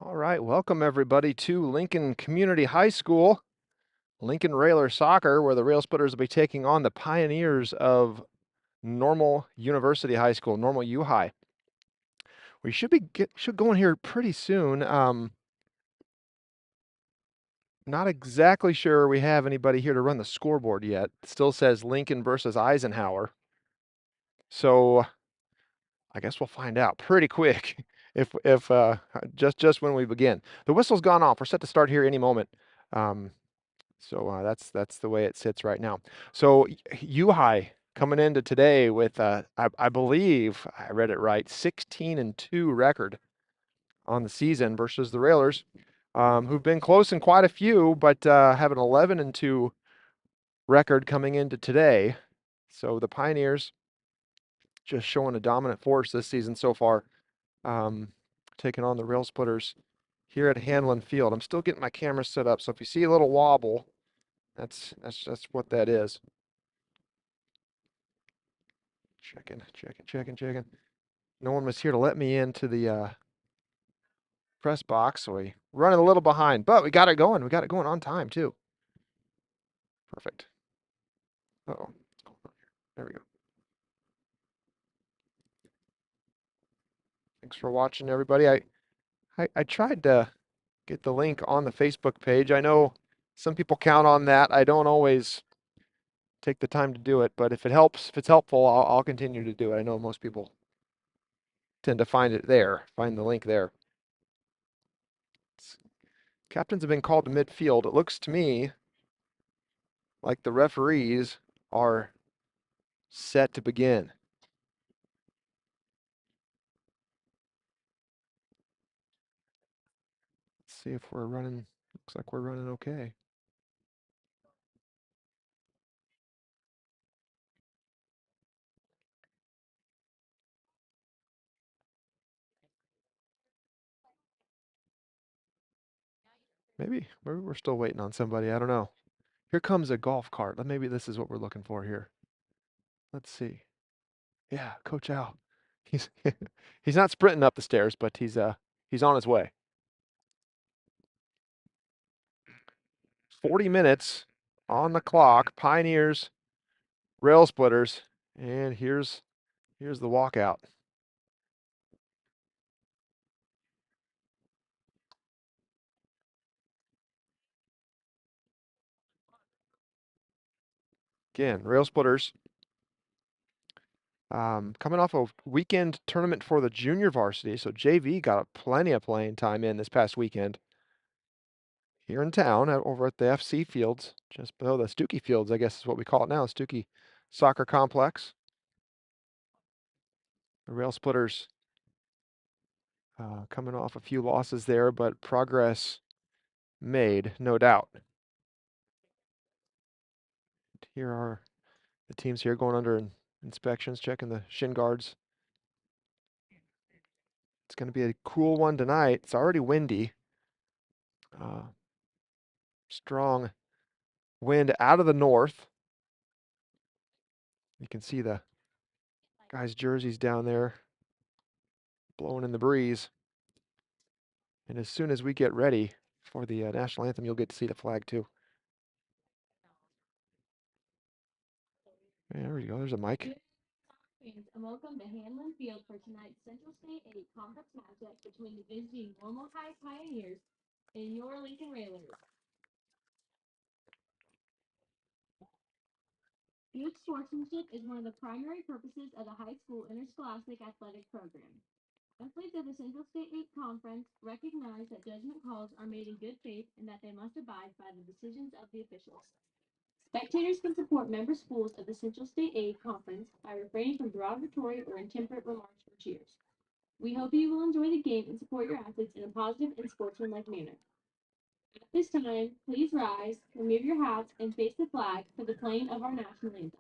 All right, welcome everybody to Lincoln Community High School, Lincoln Railer Soccer, where the Rail Splitters will be taking on the Pioneers of Normal University High School, Normal U High. We should go in here pretty soon. Not exactly sure we have anybody here to run the scoreboard yet. It still says Lincoln versus Eisenhower. So I guess we'll find out pretty quick if just when we begin. The whistle's gone off. We're set to start here any moment. So that's the way it sits right now. So U High coming into today with I believe I read it right, 16-2 record on the season versus the Railers, who've been close in quite a few, but have an 11-2 record coming into today. So the Pioneers just showing a dominant force this season so far, taking on the Rail Splitters here at Hanlon Field. I'm still getting my camera set up, so if you see a little wobble, that's what that is. Checking. No one was here to let me into the press box, so we running a little behind, but we got it going. We got it going on time too. Perfect. Uh-oh. There we go. Thanks for watching, everybody. I tried to get the link on the Facebook page. I know some people count on that. I don't always take the time to do it, but if it helps, if it's helpful, I'll continue to do it. I know most people tend to find the link there. Captains have been called to midfield. It looks to me like the referees are set to begin. Let's see if we're running. Looks like we're running okay. Maybe we're still waiting on somebody. I don't know. Here comes a golf cart. Maybe this is what we're looking for here. Let's see. Yeah, Coach Al. He's he's not sprinting up the stairs, but he's on his way. 40 minutes on the clock. Pioneers, Rail Splitters, and here's the walkout. Again, Rail Splitters coming off a weekend tournament for the junior varsity, so JV got plenty of playing time in this past weekend. Here in town, over at the FC Fields, just below the Stuckey Fields, I guess is what we call it now, Stuckey Soccer Complex. The Rail Splitters coming off a few losses there, but progress made, no doubt. Here are the teams here going under inspections, checking the shin guards. It's going to be a cool one tonight. It's already windy. Strong wind out of the north. You can see the guys' jerseys down there blowing in the breeze. And as soon as we get ready for the national anthem, you'll get to see the flag too. There we go. There's a mic. And welcome to Hanlon Field for tonight's Central State 8 conference matchup between the visiting Normal High Pioneers and your Lincoln Railers. Youth sportsmanship is one of the primary purposes of the high school interscholastic athletic program. Athletes of the Central State 8 Conference recognize that judgment calls are made in good faith and that they must abide by the decisions of the officials. Spectators can support member schools of the Central State 8 Conference by refraining from derogatory or intemperate remarks or cheers. We hope you will enjoy the game and support your athletes in a positive and sportsmanlike manner. At this time, please rise, remove your hats, and face the flag for the playing of our national anthem.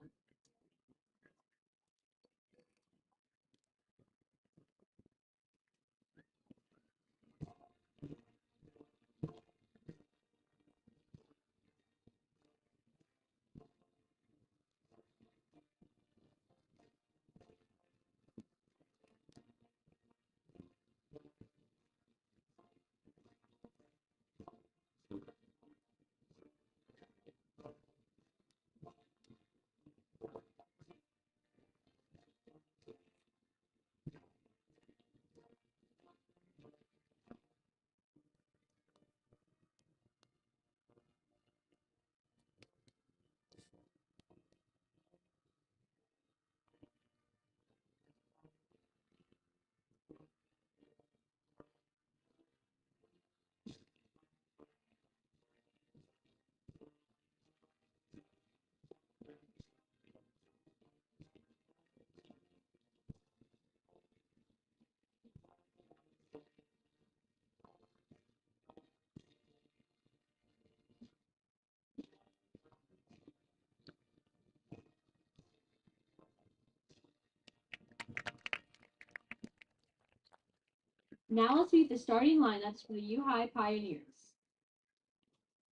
Now let's meet the starting lineups for the U High Pioneers.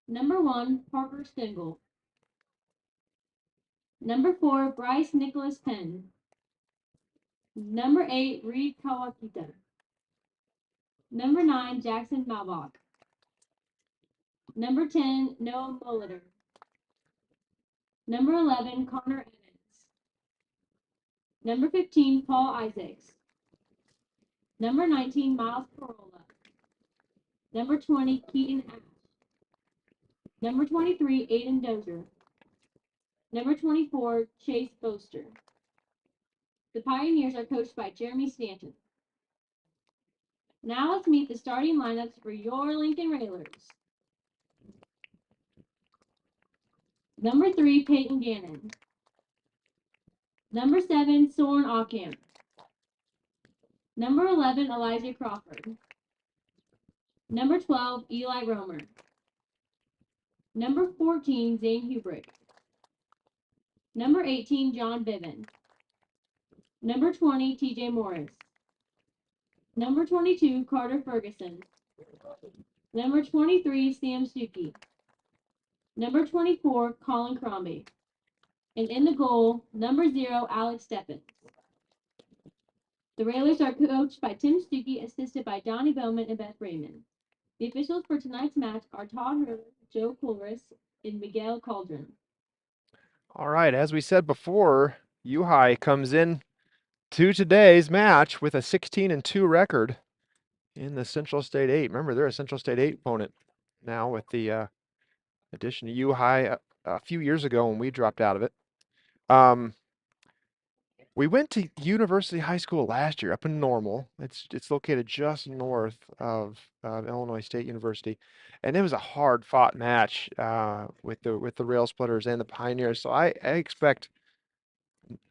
Number 1, Parker Stengel. Number 4, Bryce Nicholas Penn. Number 8, Reed Kawakita. Number 9, Jackson Malbach. Number 10, Noah Molitor. Number 11, Connor Evans. Number 15, Paul Isaacs. Number 19, Miles Corolla. Number 20, Keaton Ash. Number 23, Aiden Dozier. Number 24, Chase Boster. The Pioneers are coached by Jeremy Stanton. Now let's meet the starting lineups for your Lincoln Railers. Number 3, Peyton Gannon. Number 7, Soren Ockham. Number 11, Elijah Crawford. Number 12, Eli Romer. Number 14, Zane Hubrick. Number 18, John Biven. Number 20, TJ Morris. Number 22, Carter Ferguson. Number 23, Sam Stuckey. Number 24, Colin Crombie. And in the goal, number 0, Alex Stephens. The Railers are coached by Tim Stuckey, assisted by Donnie Bowman and Beth Raymond. The officials for tonight's match are Todd Hurley, Joe Colris, and Miguel Cauldron. All right, as we said before, U High comes in to today's match with a 16-2 record in the Central State 8. Remember, they're a Central State 8 opponent now with the addition to U High a few years ago when we dropped out of it. We went to University High School last year up in Normal. It's located just north of Illinois State University, and it was a hard-fought match with the Rail Splitters and the Pioneers. So I expect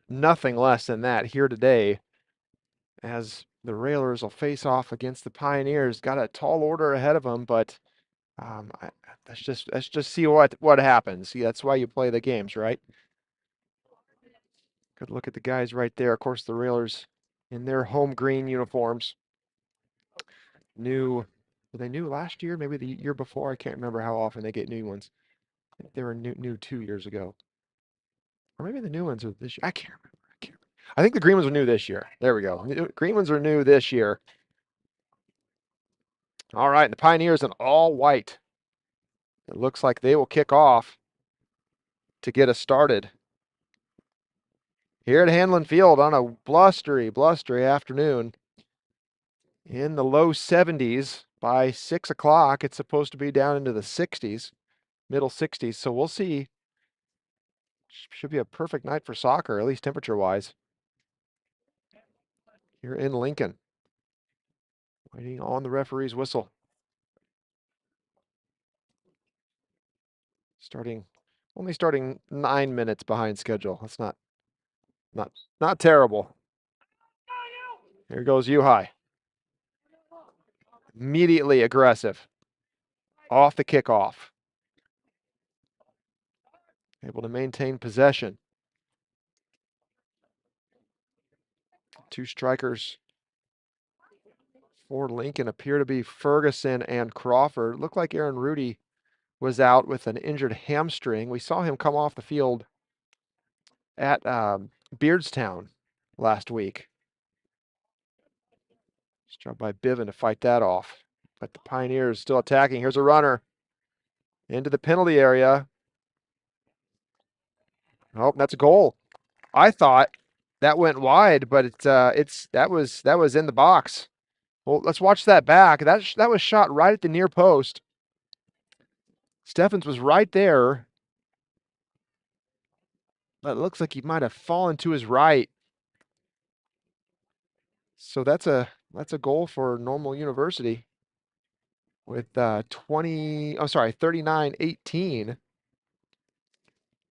nothing less than that here today, as the Railers will face off against the Pioneers. Got a tall order ahead of them, but let's just see what happens. See, that's why you play the games, right? Good look at the guys right there. Of course, the Railers in their home green uniforms. Were they new last year? Maybe the year before? I can't remember how often they get new ones. I think they were new 2 years ago. Or maybe the new ones are this year. I can't remember. I think the green ones are new this year. There we go. Green ones are new this year. All right, and the Pioneers in all white. It looks like they will kick off to get us started here at Hanlon Field on a blustery afternoon in the low 70s. By 6 o'clock, it's supposed to be down into the 60s, middle 60s. So we'll see. Should be a perfect night for soccer, at least temperature-wise. Here in Lincoln, waiting on the referee's whistle. Only starting 9 minutes behind schedule. That's not terrible. Here goes U High. Immediately aggressive. Off the kickoff. Able to maintain possession. Two strikers for Lincoln appear to be Ferguson and Crawford. Looked like Aaron Rudy was out with an injured hamstring. We saw him come off the field at Beardstown last week. Nice job by Biven to fight that off. But the Pioneers still attacking. Here's a runner into the penalty area. Oh, that's a goal. I thought that went wide, but that was in the box. Well, let's watch that back. That was shot right at the near post. Stephens was right there. But it looks like he might have fallen to his right. So that's a goal for Normal University with 39-18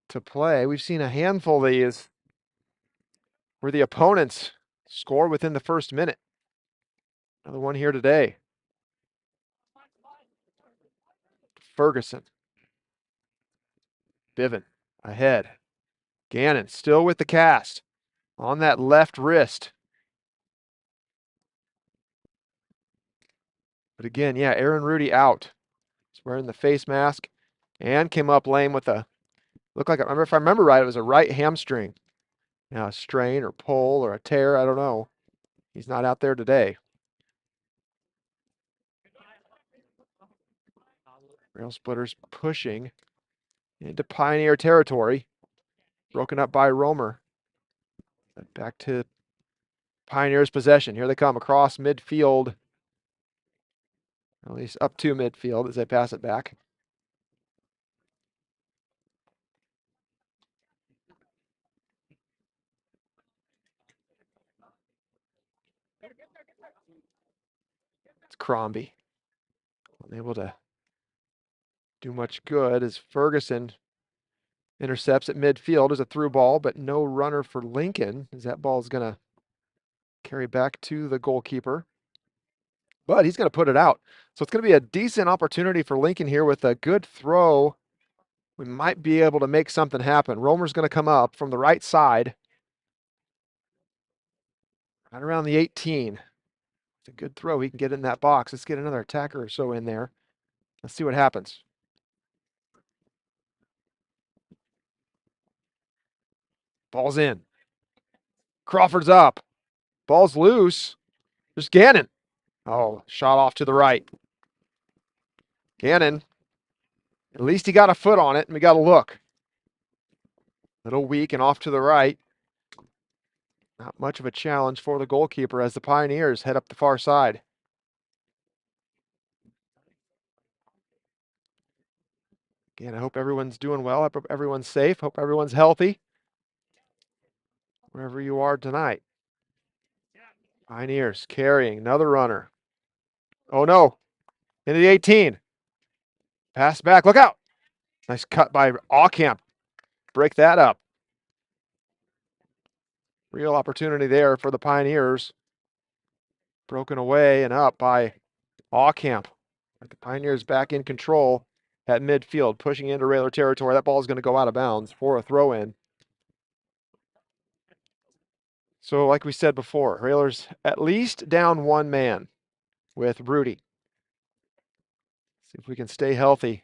to play. We've seen a handful of these where the opponents score within the first minute. Another one here today. Ferguson. Biven ahead. Gannon still with the cast on that left wrist. But again, yeah, Aaron Rudy out. He's wearing the face mask and came up lame with a, looked like, if I remember right, it was a right hamstring. Now, a strain or pull or a tear, I don't know. He's not out there today. Rail Splitters pushing into Pioneer territory. Broken up by Romer. Back to Pioneers' possession. Here they come across midfield. At least up to midfield as they pass it back. It's Crombie. Unable to do much good as Ferguson intercepts at midfield as a through ball, but no runner for Lincoln as that ball is going to carry back to the goalkeeper. But he's going to put it out. So it's going to be a decent opportunity for Lincoln here with a good throw. We might be able to make something happen. Romer's going to come up from the right side. Right around the 18. It's a good throw. He can get in that box. Let's get another attacker or so in there. Let's see what happens. Ball's in. Crawford's up. Ball's loose. There's Gannon. Oh, shot off to the right. Gannon. At least he got a foot on it, and we got a look. Little weak and off to the right. Not much of a challenge for the goalkeeper as the Pioneers head up the far side. Again, I hope everyone's doing well. I hope everyone's safe. Hope everyone's healthy. Wherever you are tonight. Pioneers carrying another runner. Oh no. Into the 18. Pass back. Look out. Nice cut by Aucamp. Break that up. Real opportunity there for the Pioneers. Broken away and up by Aucamp. The Pioneers back in control at midfield, pushing into Railer territory. That ball is going to go out of bounds for a throw in. So like we said before, Railers at least down one man with Rudy. See if we can stay healthy.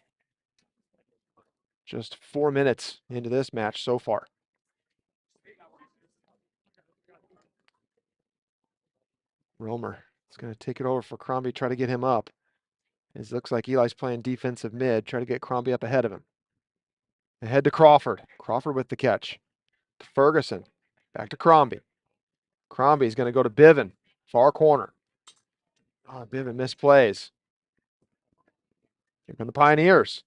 Just 4 minutes into this match so far. Romer is going to take it over for Crombie, try to get him up. It looks like Eli's playing defensive mid, try to get Crombie up ahead of him. Ahead to Crawford. Crawford with the catch. To Ferguson. Back to Crombie. Crombie's going to go to Biven. Far corner. Oh, Biven misplays. Here come the Pioneers.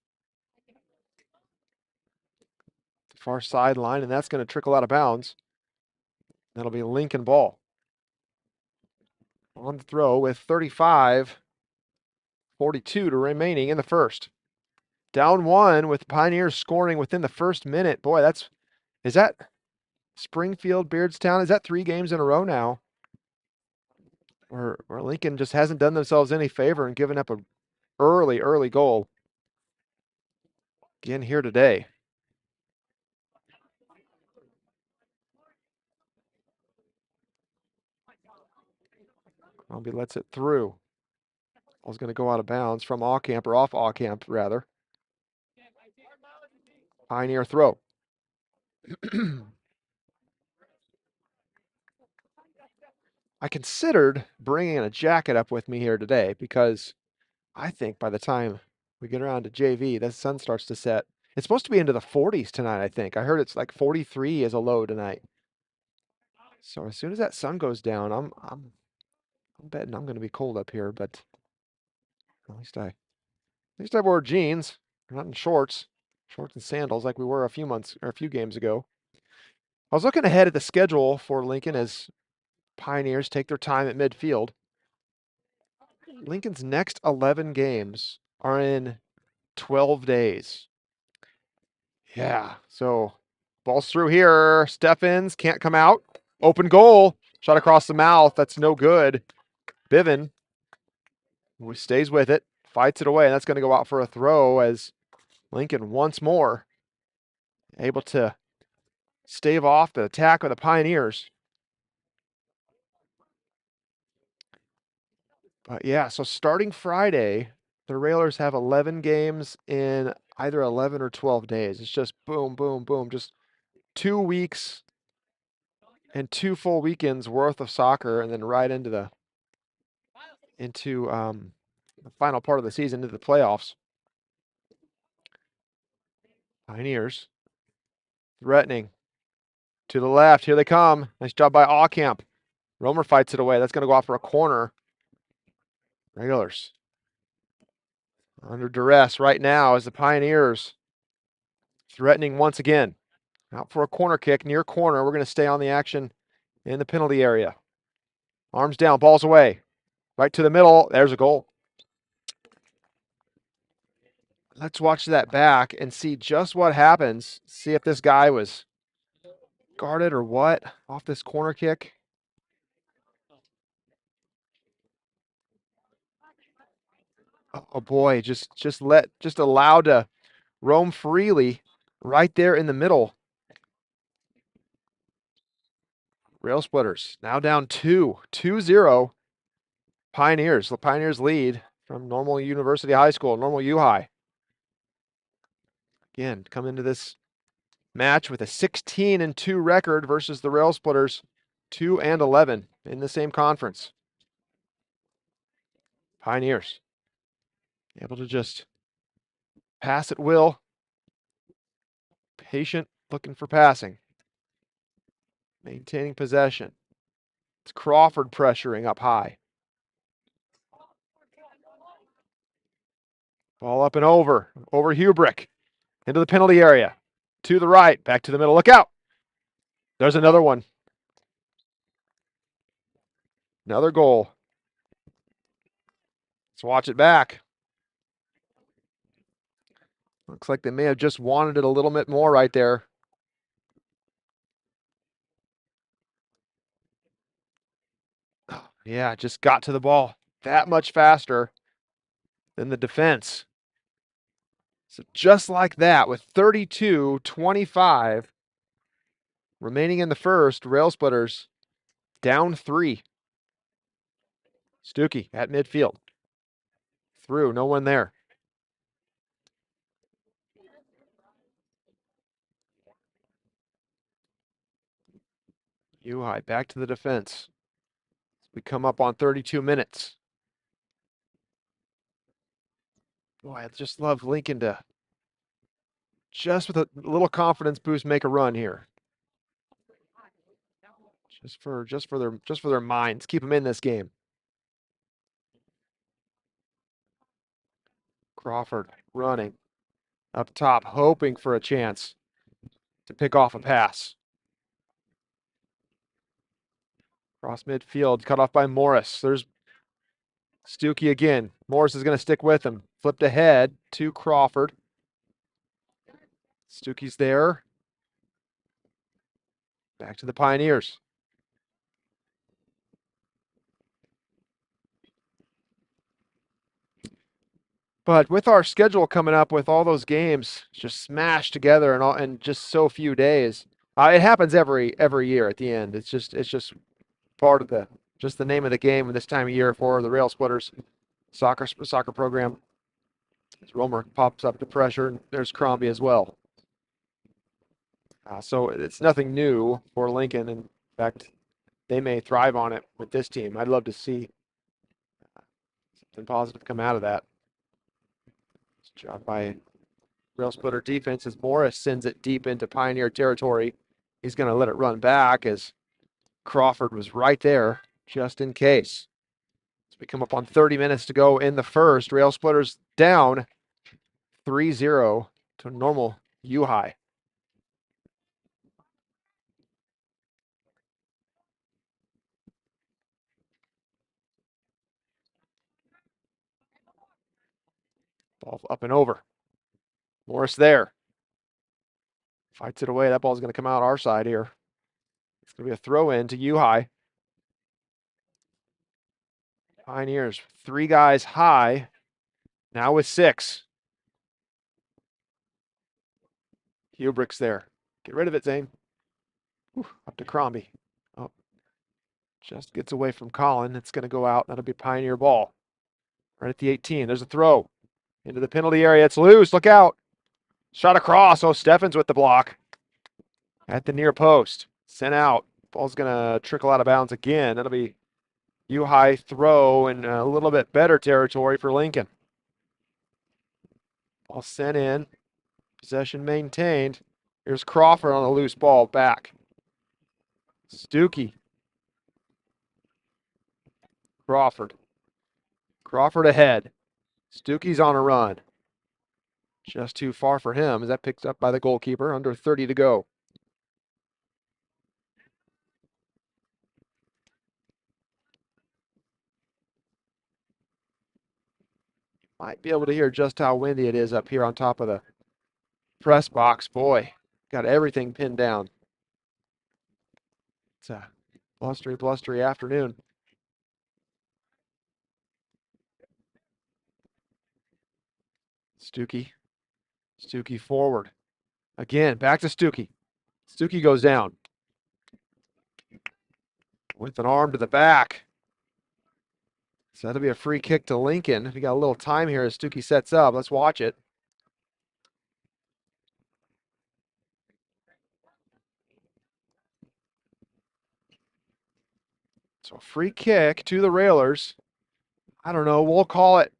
The far sideline, and that's going to trickle out of bounds. That'll be Lincoln ball. On the throw with 35-42 to remaining in the first. Down one with Pioneers scoring within the first minute. Boy, is that Springfield, Beardstown? Is that 3 games in a row now? Or Lincoln just hasn't done themselves any favor and given up an early goal. Again here today. Crombie lets it through. Ball's going to go out of bounds from Aucamp, or off Aucamp, rather. Pioneer throw. I considered bringing a jacket up with me here today because I think by the time we get around to JV, the sun starts to set. It's supposed to be into the 40s tonight, I think. I heard it's like 43 is a low tonight. So as soon as that sun goes down, I'm betting I'm going to be cold up here, but at least I wore jeans, not in shorts and sandals like we were a few games ago. I was looking ahead at the schedule for Lincoln as Pioneers take their time at midfield. Lincoln's next 11 games are in 12 days. Yeah, so ball's through here. Steffens can't come out. Open goal. Shot across the mouth. That's no good. Biven stays with it. Fights it away, and that's going to go out for a throw as Lincoln once more able to stave off the attack of the Pioneers. But yeah, so starting Friday, the Railers have 11 games in either 11 or 12 days. It's just boom, boom, boom. Just 2 weeks and 2 full weekends worth of soccer, and then right into the final part of the season, into the playoffs. Pioneers threatening to the left. Here they come. Nice job by Aucamp. Romer fights it away. That's going to go off for a corner. Railers under duress right now as the Pioneers threatening once again. Out for a corner kick, near corner. We're going to stay on the action in the penalty area. Arms down, ball's away. Right to the middle. There's a goal. Let's watch that back and see just what happens. See if this guy was guarded or what off this corner kick. Oh boy, just allowed to roam freely right there in the middle. Rail Splitters now down 2-0. Pioneers. The Pioneers lead from Normal University High School, Normal U High. Again, come into this match with a 16-2 record versus the Rail Splitters 2-11 in the same conference. Pioneers able to just pass at will. Patient, looking for passing. Maintaining possession. It's Crawford pressuring up high. Ball up and over Hubrick. Into the penalty area. To the right, back to the middle. Look out. There's another one. Another goal. Let's watch it back. Looks like they may have just wanted it a little bit more right there. Yeah, just got to the ball that much faster than the defense. So just like that, with 32-25 remaining in the first, Rail Splitters down 3. Stuckey at midfield. Through, no one there. U High back to the defense. We come up on 32 minutes. Boy, I just love Lincoln to just with a little confidence boost make a run here. Just for their minds, keep them in this game. Crawford running up top, hoping for a chance to pick off a pass. Cross midfield, cut off by Morris. There's Stuckey again. Morris is going to stick with him. Flipped ahead to Crawford. Stuckey's there. Back to the Pioneers. But with our schedule coming up with all those games just smashed together and just so few days, it happens every year at the end. It's just part of the name of the game this time of year for the Rail Splitters soccer program. As Romer pops up to pressure, and there's Crombie as well. So it's nothing new for Lincoln. In fact, they may thrive on it with this team. I'd love to see something positive come out of that. Job by Rail Splitter defense as Morris sends it deep into Pioneer territory. He's going to let it run back as Crawford was right there just in case. As we come up on 30 minutes to go in the first, Rail Splitters down 3-0 to Normal U High. Ball up and over. Morris there. Fights it away. That ball's going to come out our side here. It's going to be a throw in to U High. Pioneers, 3 guys high. Now with 6. Hubrick's there. Get rid of it, Zane. Whew, up to Crombie. Oh. Just gets away from Colin. It's going to go out. That'll be Pioneer ball. Right at the 18. There's a throw. Into the penalty area. It's loose. Look out. Shot across. Oh, Steffens with the block. At the near post. Sent out. Ball's going to trickle out of bounds again. That'll be U-High throw in a little bit better territory for Lincoln. Ball sent in. Possession maintained. Here's Crawford on a loose ball back. Stuckey. Crawford. Crawford ahead. Stuckey's on a run. Just too far for him as that picked up by the goalkeeper. Under 30 to go. Might be able to hear just how windy it is up here on top of the press box. Boy, got everything pinned down. It's a blustery, blustery afternoon. Stuckey forward. Again, back to Stuckey. Stuckey goes down. With an arm to the back. So that'll be a free kick to Lincoln. We got a little time here as Stuckey sets up. Let's watch it. So free kick to the Railers. I don't know. We'll call it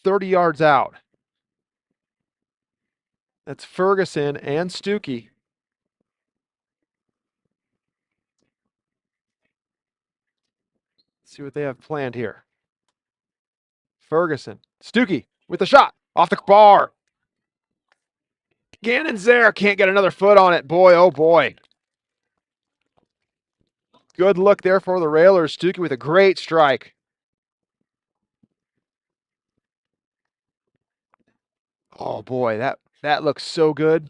30 yards out. That's Ferguson and Stuckey. See what they have planned here. Ferguson. Stuckey with the shot. Off the bar. Gannon's there. Can't get another foot on it. Boy, oh boy. Good look there for the Railers. Stuckey with a great strike. Oh boy, that looks so good.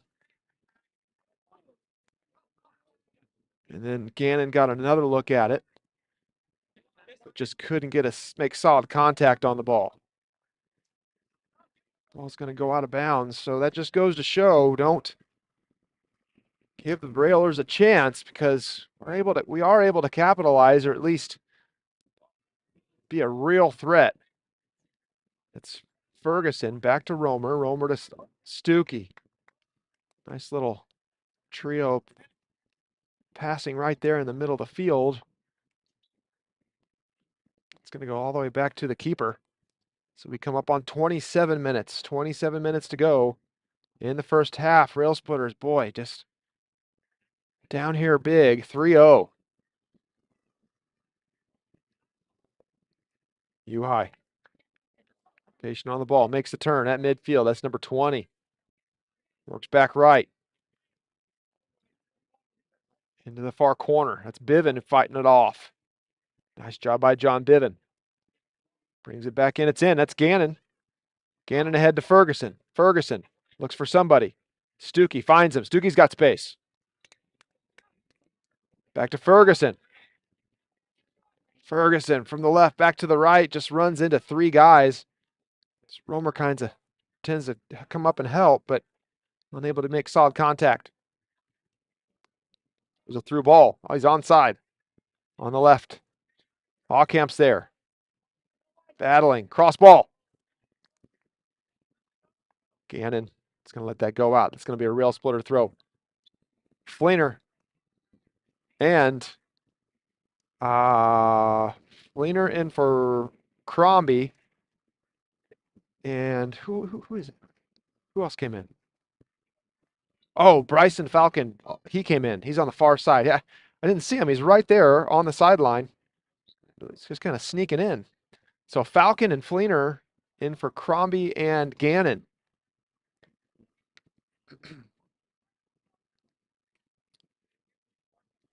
And then Gannon got another look at it. Just couldn't make solid contact on the ball. Ball's going to go out of bounds. So that just goes to show, don't give the Railers a chance, because we are able to capitalize, or at least be a real threat. It's Ferguson back to Romer. Romer to Stuckey. Nice little trio passing right there in the middle of the field. It's going to go all the way back to the keeper. So we come up on 27 minutes. 27 minutes to go in the first half. Rail Splitters, boy, just down here big. 3-0. U-High. Patient on the ball. Makes the turn at midfield. That's number 20. Works back right. Into the far corner. That's Biven fighting it off. Nice job by John Biven. Brings it back in. It's in. That's Gannon. Gannon ahead to Ferguson. Ferguson looks for somebody. Stuckey finds him. Stuckey's got space. Back to Ferguson. Ferguson from the left back to the right. Just runs into three guys. Romer kind of tends to come up and help, but unable to make solid contact. It was a through ball. Oh, he's onside. On the left. Hawkamp's there. Battling. Cross ball. Gannon is going to let that go out. It's going to be a Rail Splitter throw. Fleener. And Fleener in for Crombie. And who is it? Who else came in? Oh, Bryson Falcon. He came in. He's on the far side. Yeah, I didn't see him. He's right there on the sideline. He's just kind of sneaking in. So Falcon and Fleener in for Crombie and Gannon.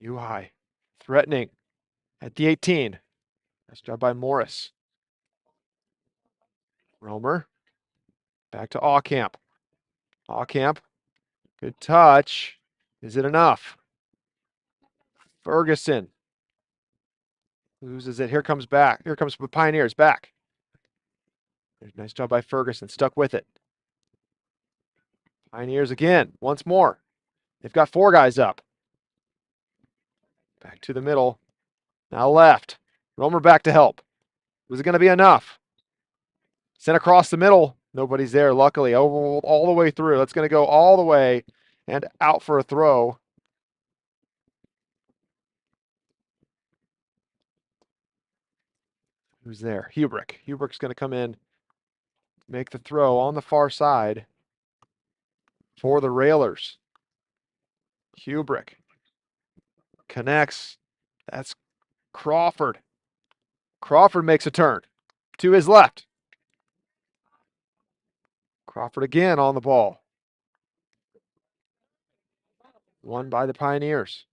U-High threatening at the 18. Nice job by Morris. Romer. Back to Aucamp. Aucamp. Good touch. Is it enough? Ferguson. Loses it. Here comes back. Here comes the Pioneers back. Nice job by Ferguson. Stuck with it. Pioneers again. Once more. They've got four guys up. Back to the middle. Now left. Romer back to help. Was it going to be enough? Sent across the middle. Nobody's there, luckily. All the way through. That's going to go all the way and out for a throw. Who's there? Hubrick. Hubrick's going to come in, make the throw on the far side for the Railers. Hubrick connects. That's Crawford. Crawford makes a turn to his left. Crawford again on the ball. Won by the Pioneers.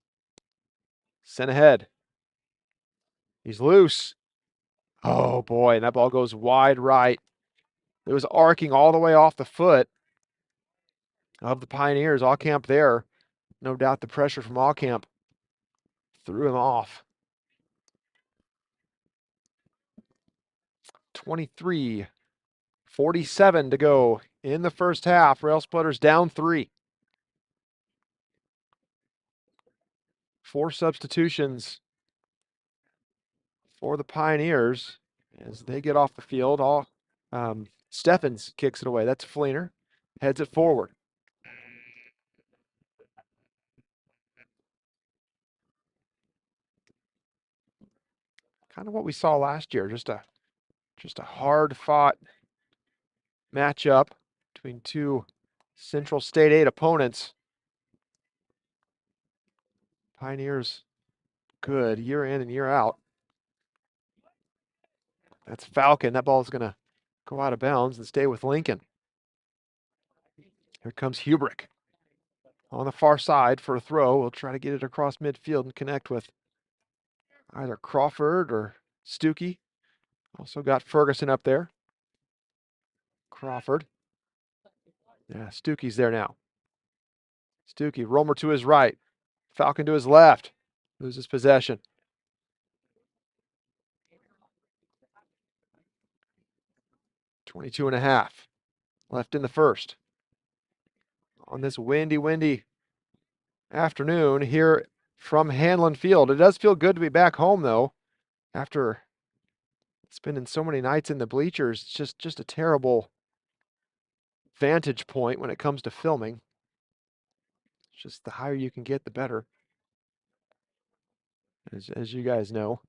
Sent ahead. He's loose. Oh boy, and that ball goes wide right. It was arcing all the way off the foot of the Pioneers. Allcamp there. No doubt the pressure from Allcamp threw him off. 23:47 to go in the first half. Rail Splitters down 3. 4 substitutions for the Pioneers as they get off the field. Steffens kicks it away. That's Fleener. Heads it forward. Kind of what we saw last year. Just a hard-fought matchup between two Central State 8 opponents. Pioneers good year in and year out. That's Falcon. That ball is going to go out of bounds and stay with Lincoln. Here comes Hubrick on the far side for a throw. We'll try to get it across midfield and connect with either Crawford or Stuckey. Also got Ferguson up there. Crawford. Yeah, Stuckey's there now. Stuckey, Romer to his right. Falcon to his left. Loses possession. .22.5 left in the first. On this windy afternoon here from Hanlon Field. It does feel good to be back home, though, after spending so many nights in the bleachers. It's just a terrible vantage point when it comes to filming. It's just the higher you can get, the better, as you guys know.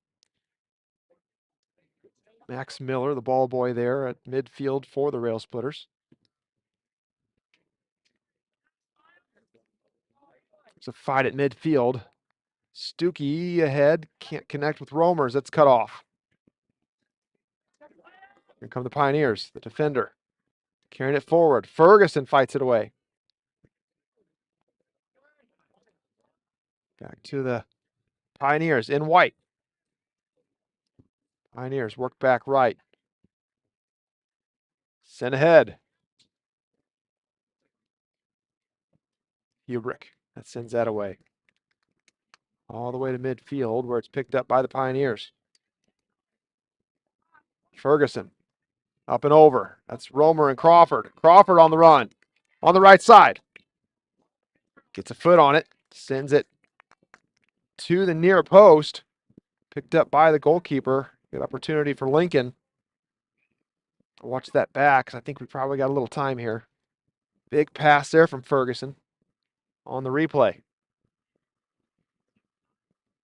Max Miller, the ball boy there at midfield for the Rail Splitters. It's a fight at midfield. Stuckey ahead, can't connect with Romers. That's cut off. Here come the Pioneers, the defender. Carrying it forward. Ferguson fights it away. Back to the Pioneers in white. Pioneers work back right. Sent ahead. Hubrick. That sends that away. All the way to midfield where it's picked up by the Pioneers. Ferguson. Up and over. That's Romer and Crawford. Crawford on the run. On the right side. Gets a foot on it. Sends it to the near post. Picked up by the goalkeeper. Good opportunity for Lincoln. Watch that back because I think we probably got a little time here. Big pass there from Ferguson on the replay.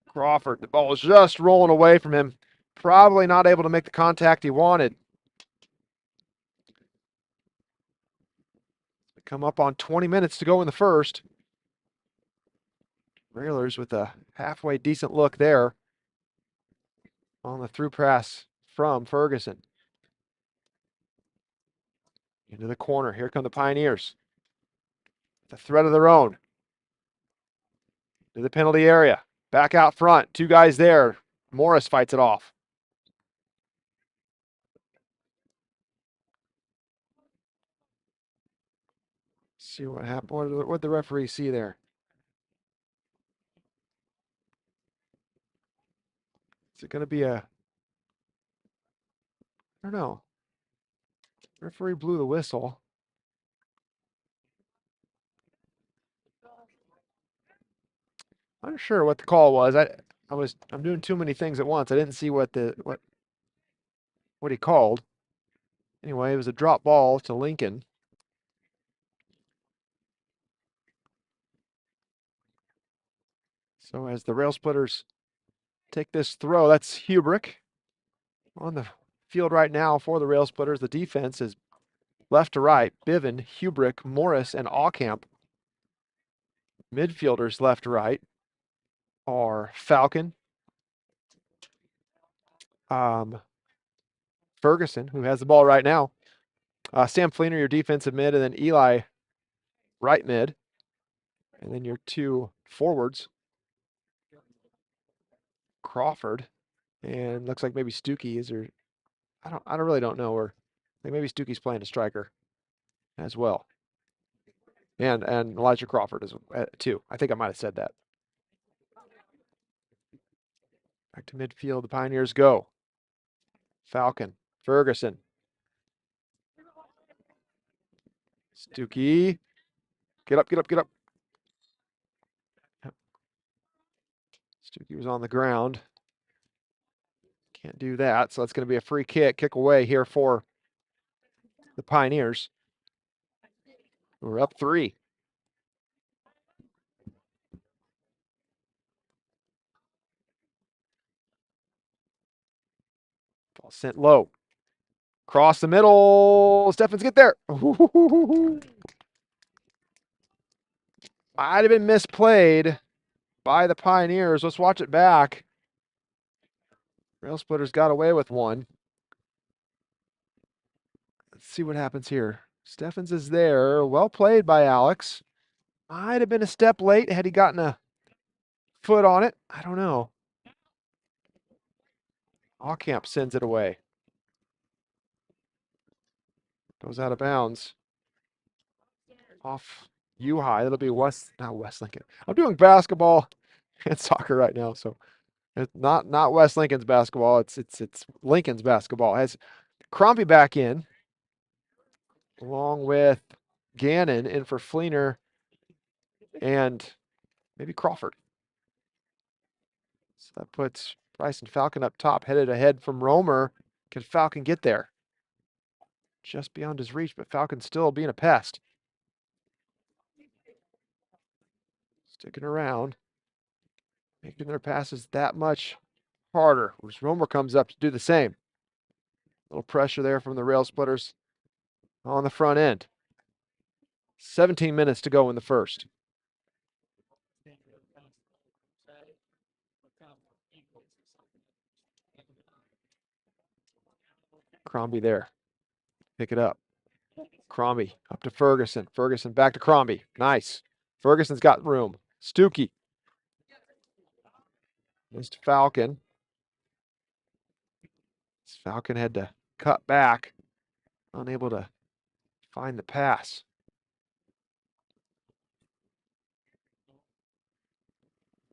Crawford, the ball was just rolling away from him. Probably not able to make the contact he wanted. Come up on 20 minutes to go in the first. Railers with a halfway decent look there on the through pass from Ferguson. Into the corner. Here come the Pioneers. The threat of their own. To the penalty area. Back out front. 2 guys there. Morris fights it off. See what happened. What did the referee see there? Is it going to be I don't know. Referee blew the whistle. I'm not sure what the call was. I'm doing too many things at once. I didn't see what he called. Anyway, it was a drop ball to Lincoln. So as the Rail Splitters take this throw, that's Hubrick on the field right now for the Rail Splitters. The defense is left to right. Bivin, Hubrick, Morris, and Aucamp. Midfielders left to right are Falcon, Ferguson, who has the ball right now, Sam Fleener, your defensive mid, and then Eli, right mid, and then your two forwards, Crawford, and looks like maybe Stuckey is there. I really don't know, or like maybe Stuckey's playing a striker as well, and Elijah Crawford is too. I think I might have said that. Back to midfield, the Pioneers go. Falcon, Ferguson, Stuckey, get up, get up, get up. Stuckey was on the ground. Can't do that, so it's going to be a free kick away here for the Pioneers. We're up 3. Ball sent low. Cross the middle. Steffens get there. Might have been misplayed by the Pioneers. Let's watch it back. Rail Splitters got away with one. Let's see what happens here. Steffens is there. Well played by Alex. Might have been a step late had he gotten a foot on it. I don't know. Aucamp sends it away. Goes out of bounds. Off U-High. It'll be West Lincoln. I'm doing basketball and soccer right now, so it's not West Lincoln's basketball. It's Lincoln's basketball. Has Crombie back in, along with Gannon in for Fleener and maybe Crawford. So that puts Bryson Falcon up top, headed ahead from Romer. Can Falcon get there? Just beyond his reach, but Falcon's still being a pest. Sticking around, making their passes that much harder. As Romer comes up to do the same. A little pressure there from the Rail Splitters on the front end. 17 minutes to go in the first. Crombie there. Pick it up. Crombie up to Ferguson. Ferguson back to Crombie. Nice. Ferguson's got room. Stuckey. Missed Falcon. Falcon had to cut back. Unable to find the pass.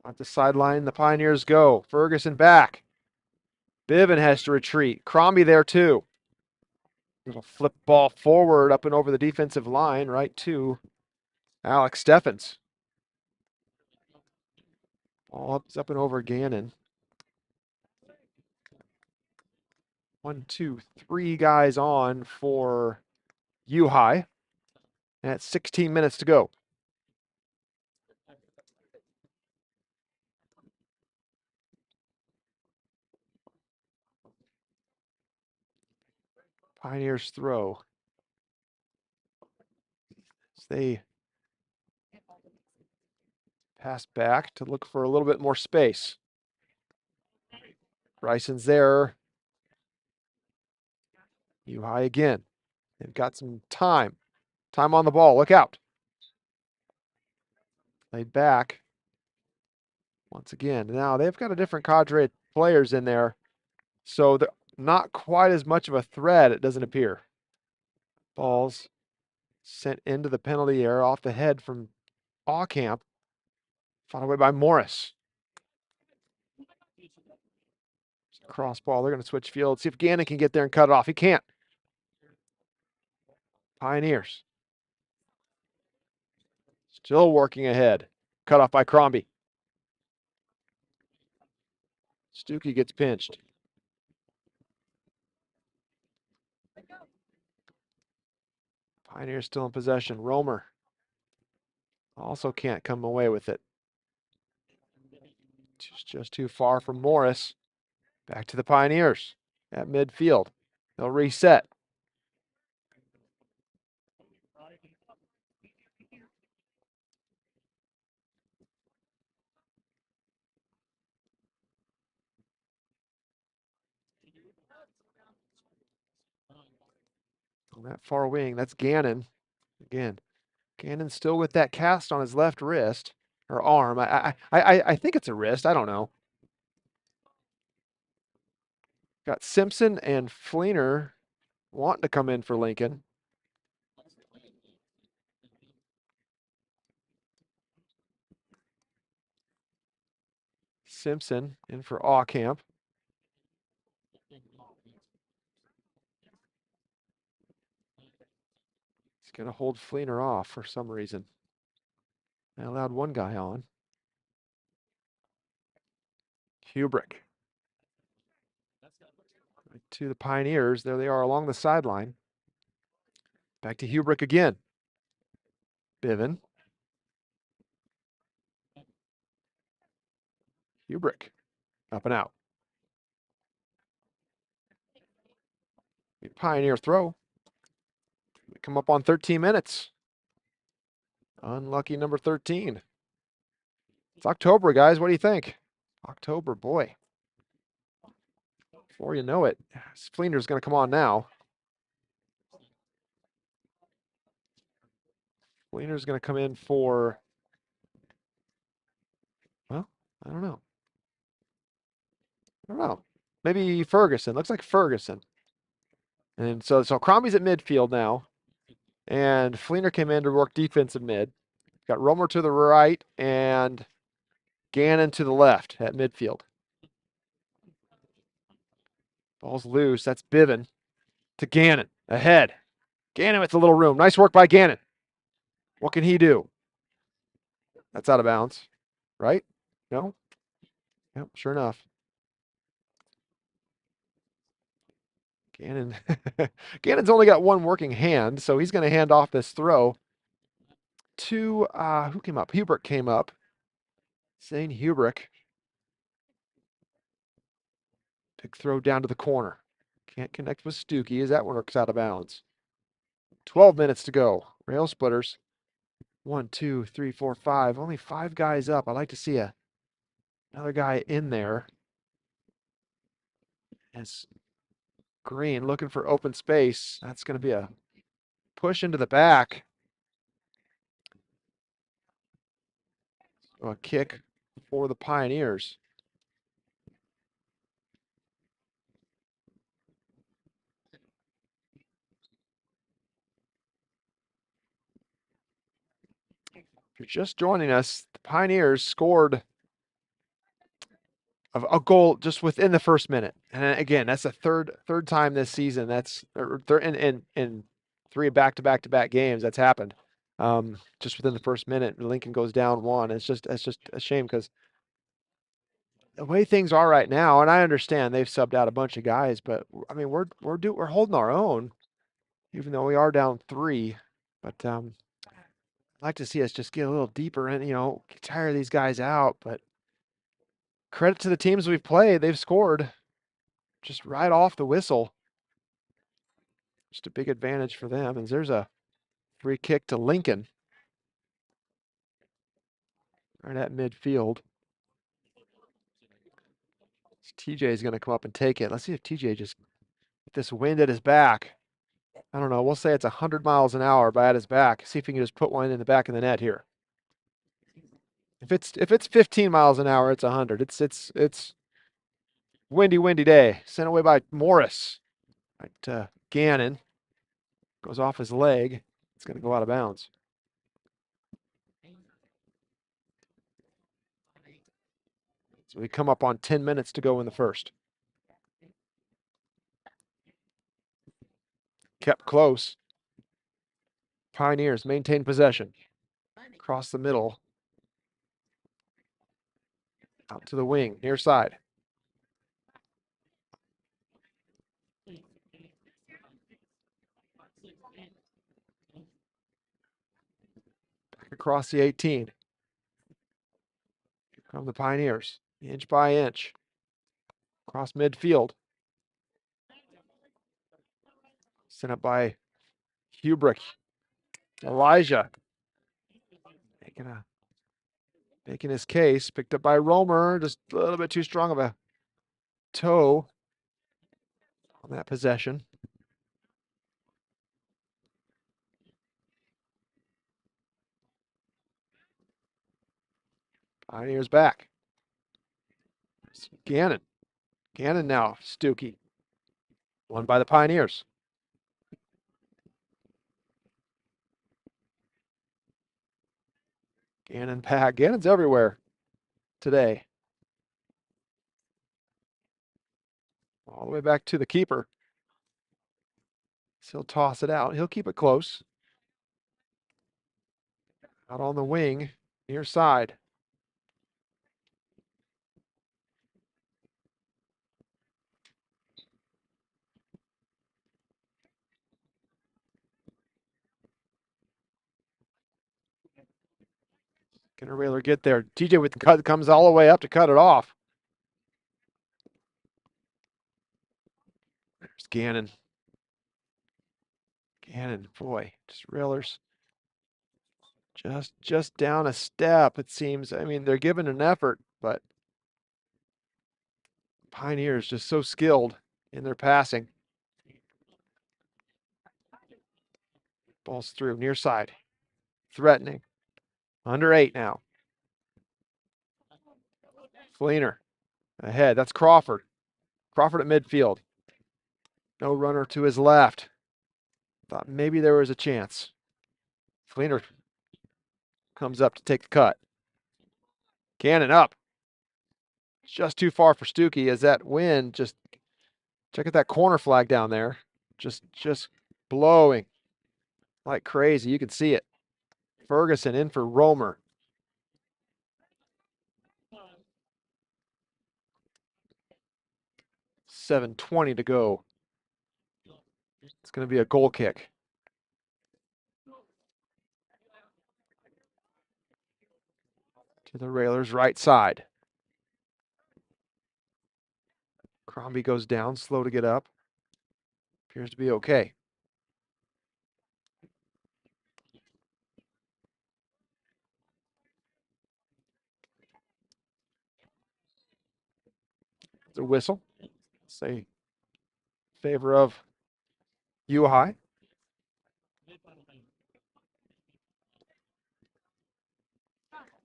At the sideline, the Pioneers go. Ferguson back. Bivin has to retreat. Crombie there too. Little flip ball forward up and over the defensive line, right to Alex Steffens. Ball up and over Gannon. 1, 2, 3 guys on for U-High. And it's 16 minutes to go. Pioneers throw. As they pass back to look for a little bit more space. Bryson's there. U-High again. They've got some time. Time on the ball. Look out. Laid back. Once again. Now they've got a different cadre of players in there. So they're not quite as much of a threat, it doesn't appear. Ball's sent into the penalty area off the head from Aucamp. Fought away by Morris. Cross ball. They're going to switch field. See if Gannon can get there and cut it off. He can't. Pioneers. Still working ahead. Cut off by Crombie. Stuckey gets pinched. Pioneers still in possession. Romer also can't come away with it. Just too far from Morris. Back to the Pioneers at midfield. They'll reset. On that far wing, that's Gannon. Again, Gannon still with that cast on his left wrist or arm. I think it's a wrist. I don't know. Got Simpson and Fleener wanting to come in for Lincoln. Simpson in for Aucamp. He's going to hold Fleener off for some reason. I allowed one guy on. Hubrick. Right to the Pioneers. There they are along the sideline. Back to Hubrick again. Biven. Hubrick. Up and out. Pioneer throw. We come up on 13 minutes. Unlucky number 13. It's October, guys. What do you think? October, boy. Before you know it, Fleener's going to come on now. Fleener's going to come in for, well, I don't know. Maybe Ferguson. Looks like Ferguson. And so Crombie's at midfield now. And Fleener came in to work defensive mid. Got Romer to the right and Gannon to the left at midfield. Ball's loose. That's Biven to Gannon. Ahead. Gannon with a little room. Nice work by Gannon. What can he do? That's out of bounds, right? No? Yep, sure enough. Gannon. Gannon's only got one working hand, so he's going to hand off this throw to, who came up? Hubrick came up. Zane Hubrick. Big throw down to the corner. Can't connect with Stuckey as that one works out of bounds. 12 minutes to go. Rail splitters. 1, 2, 3, 4, 5. Only 5 guys up. I'd like to see another guy in there. As Green looking for open space. That's going to be a push into the back. A kick for the Pioneers. If you're just joining us, the Pioneers scored a goal just within the first minute. And again, that's the third time this season. That's in 3 back-to-back games that's happened. Just within the first minute, Lincoln goes down 1. It's just a shame because the way things are right now, and I understand they've subbed out a bunch of guys, but I mean we're holding our own, even though we are down 3. But I'd like to see us just get a little deeper and tire these guys out. But credit to the teams we've played; they've scored just right off the whistle. Just a big advantage for them. And there's a free kick to Lincoln right at midfield. TJ is going to come up and take it. Let's see if TJ just with this wind at his back. I don't know. We'll say it's 100 miles an hour by at his back. See if he can just put one in the back of the net here. If it's 15 miles an hour, it's 100. It's windy day. Sent away by Morris. Right, Gannon goes off his leg. It's going to go out of bounds. So we come up on 10 minutes to go in the first. Kept close. Pioneers maintain possession. Across the middle. Out to the wing, near side. Back across the 18. Here come the Pioneers, inch by inch. Across midfield. Sent up by Hubrick. Elijah. Making his case. Picked up by Romer. Just a little bit too strong of a toe on that possession. Pioneers back. Gannon. Gannon now. Stuckey. Won by the Pioneers. Gannon back. Gannon's everywhere today. All the way back to the keeper. So he'll toss it out. He'll keep it close. Out on the wing, near side. Can a Railer get there? TJ with the cut comes all the way up to cut it off. There's Gannon. Gannon, boy, just Railers. Just down a step, it seems. I mean, they're giving an effort, but Pioneers just so skilled in their passing. Ball's through, near side. Threatening. Under 8 now. Fleener ahead. That's Crawford. Crawford at midfield. No runner to his left. Thought maybe there was a chance. Fleener comes up to take the cut. Gannon up. Just too far for Stuckey as that wind just, check out that corner flag down there. Just blowing like crazy. You can see it. Ferguson in for Romer. $7:20 to go. It's going to be a goal kick. To the Railers' right side. Crombie goes down, slow to get up. Appears to be okay. It's a whistle. Say favor of U High.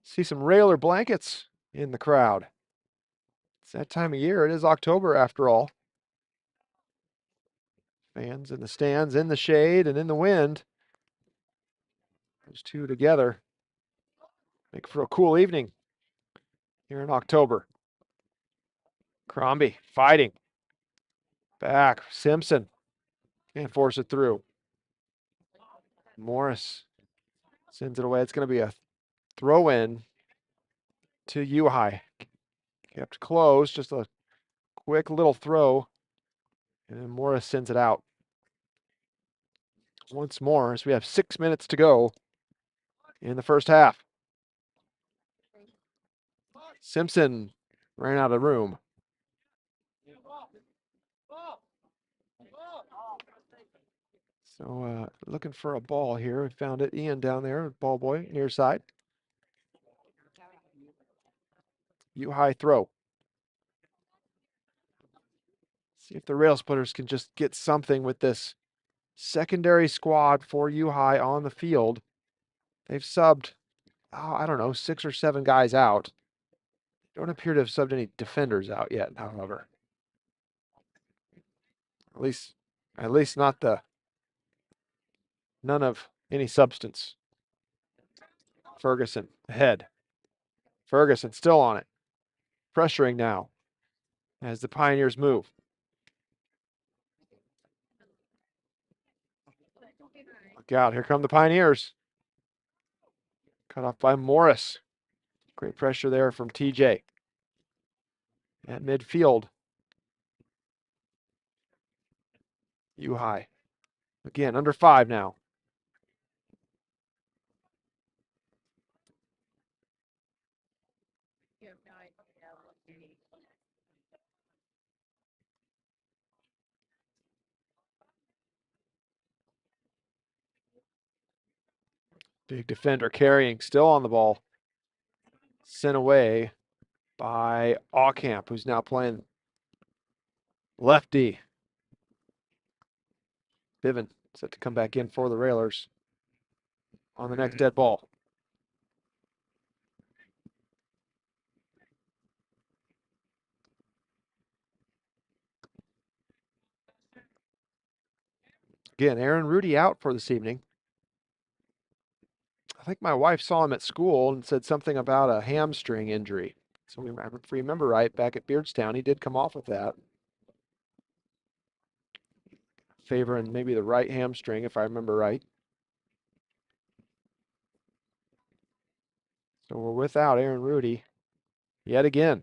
See some Railer blankets in the crowd. It's that time of year. It is October after all. Fans in the stands, in the shade, and in the wind. Those two together make for a cool evening here in October. Crombie fighting. Back. Simpson can't force it through. Morris sends it away. It's going to be a throw in to U High. Kept close. Just a quick little throw. And then Morris sends it out. Once more, as we have 6 minutes to go in the first half. Simpson ran out of room. So looking for a ball here. We found it. Ian down there, ball boy, near side. U High throw. See if the Rail Splitters can just get something with this secondary squad for U High on the field. They've subbed, I don't know, 6 or 7 guys out. Don't appear to have subbed any defenders out yet, however. At least not none of any substance. Ferguson ahead. Ferguson still on it. Pressuring now as the Pioneers move. Look out, here come the Pioneers. Cut off by Morris. Great pressure there from TJ. At midfield. U High. Again, under 5 now. Big defender carrying, still on the ball. Sent away by Aucamp, who's now playing lefty. Bivin set to come back in for the Railers on the next dead ball. Again, Aaron Rudy out for this evening. I think my wife saw him at school and said something about a hamstring injury. So if we remember right, back at Beardstown, he did come off with that. Favoring maybe the right hamstring, if I remember right. So we're without Aaron Rudy yet again.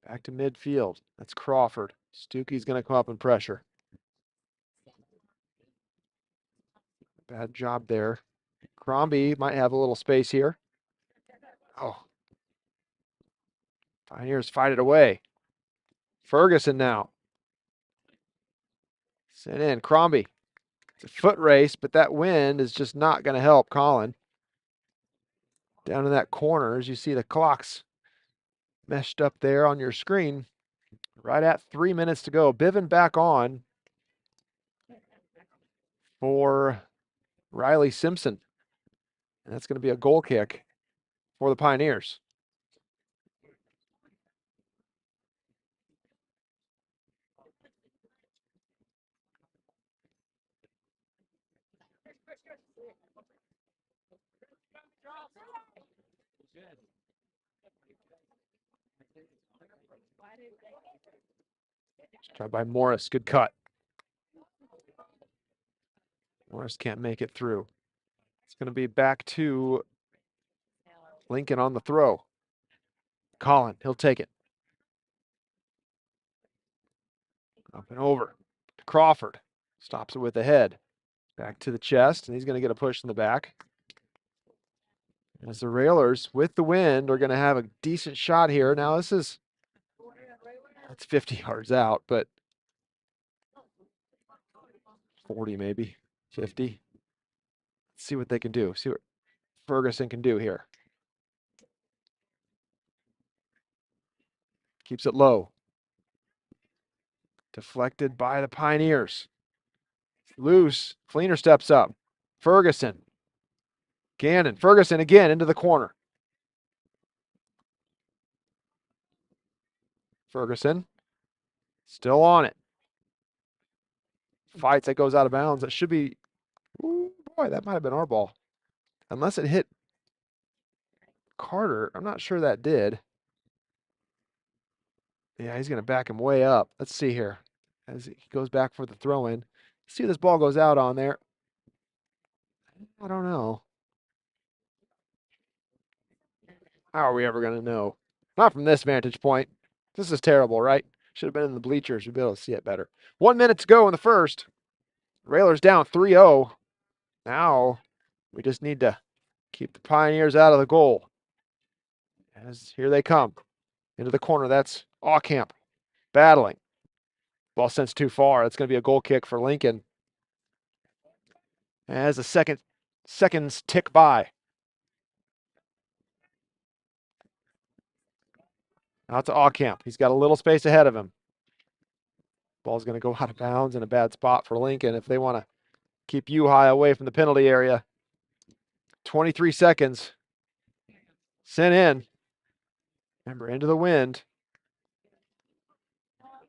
Back to midfield. That's Crawford. Stukey's going to come up and pressure. Bad job there. Crombie might have a little space here. Oh. Pioneers fight it away. Ferguson now. Sent in. Crombie. It's a foot race, but that wind is just not going to help Colin. Down in that corner, as you see the clocks meshed up there on your screen. Right at 3 minutes to go. Bivin back on for Riley Simpson. And that's going to be a goal kick for the Pioneers. Tried by Morris. Good cut. Morris can't make it through. It's going to be back to Lincoln on the throw. Colin, he'll take it. Up and over to Crawford. Stops it with the head. Back to the chest, and he's going to get a push in the back. As the Railers, with the wind, are going to have a decent shot here. Now, that's 50 yards out, but 40 maybe, 50. Let's see what they can do. See what Ferguson can do here. Keeps it low. Deflected by the Pioneers. Loose. Fleener steps up. Ferguson. Gannon. Ferguson again into the corner. Ferguson. Still on it. Fights. That goes out of bounds. That should be. Ooh, boy, that might have been our ball. Unless it hit Carter. I'm not sure that did. Yeah, he's going to back him way up. Let's see here. As he goes back for the throw in. See if this ball goes out on there. I don't know. How are we ever going to know? Not from this vantage point. This is terrible, right? Should have been in the bleachers. We'd be able to see it better. 1 minute to go in the first. Railers down 3-0. Now we just need to keep the Pioneers out of the goal. As here they come. Into the corner. That's Aucamp. Battling. Ball sent too far. That's going to be a goal kick for Lincoln. As the seconds tick by. Out to Aucamp. He's got a little space ahead of him. Ball's going to go out of bounds in a bad spot for Lincoln if they want to keep U-High away from the penalty area. 23 seconds. Sent in. Remember, into the wind.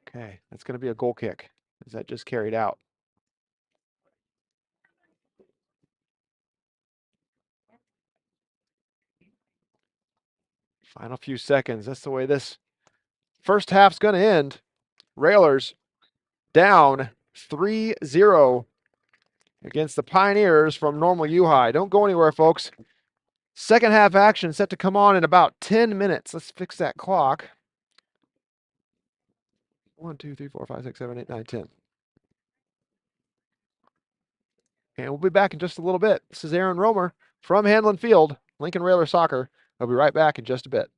Okay, that's going to be a goal kick. Is that just carried out? Final few seconds. That's the way this first half's going to end. Railers down 3-0 against the Pioneers from Normal U-High. Don't go anywhere, folks. Second half action set to come on in about 10 minutes. Let's fix that clock. 1, 2, 3, 4, 5, 6, 7, 8, 9, 10. And we'll be back in just a little bit. This is Aaron Romer from Hanlon Field, Lincoln Railer Soccer. I'll be right back in just a bit.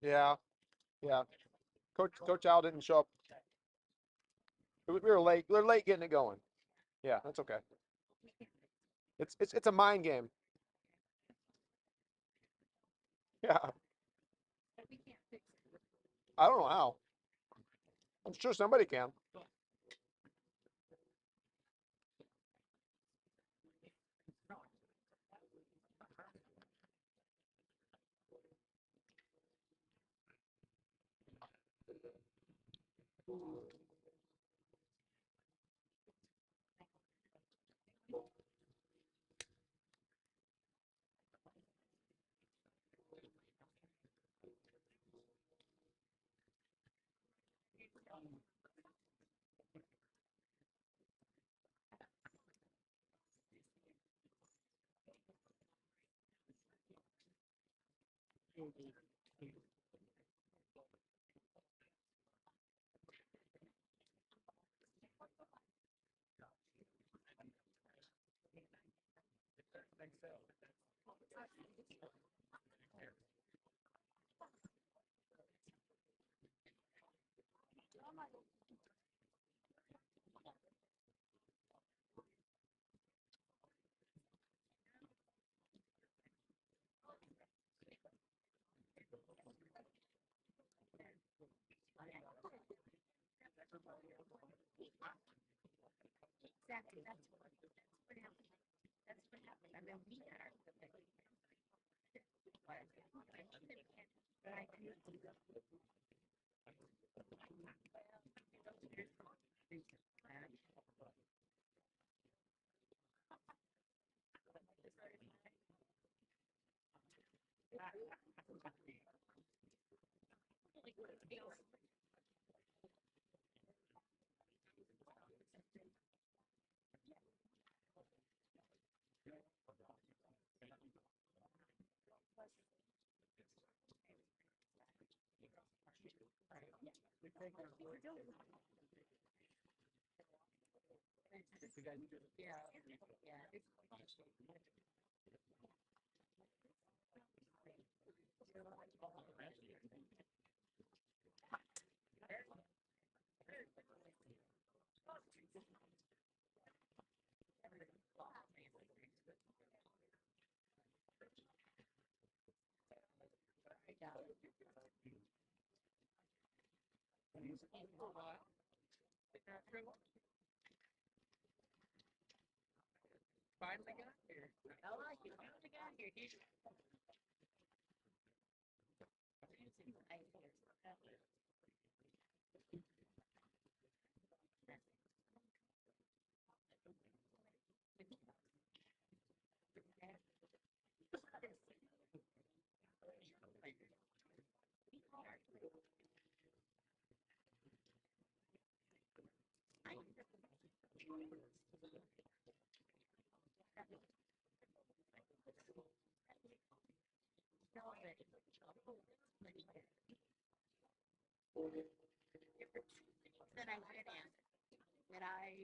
Yeah, yeah. Coach Al didn't show up. We were late. We were late getting it going. Yeah, that's okay. It's a mind game. Yeah, I don't know how. I'm sure somebody can. Finally got here. I like it. Finally got here. That I went in, that I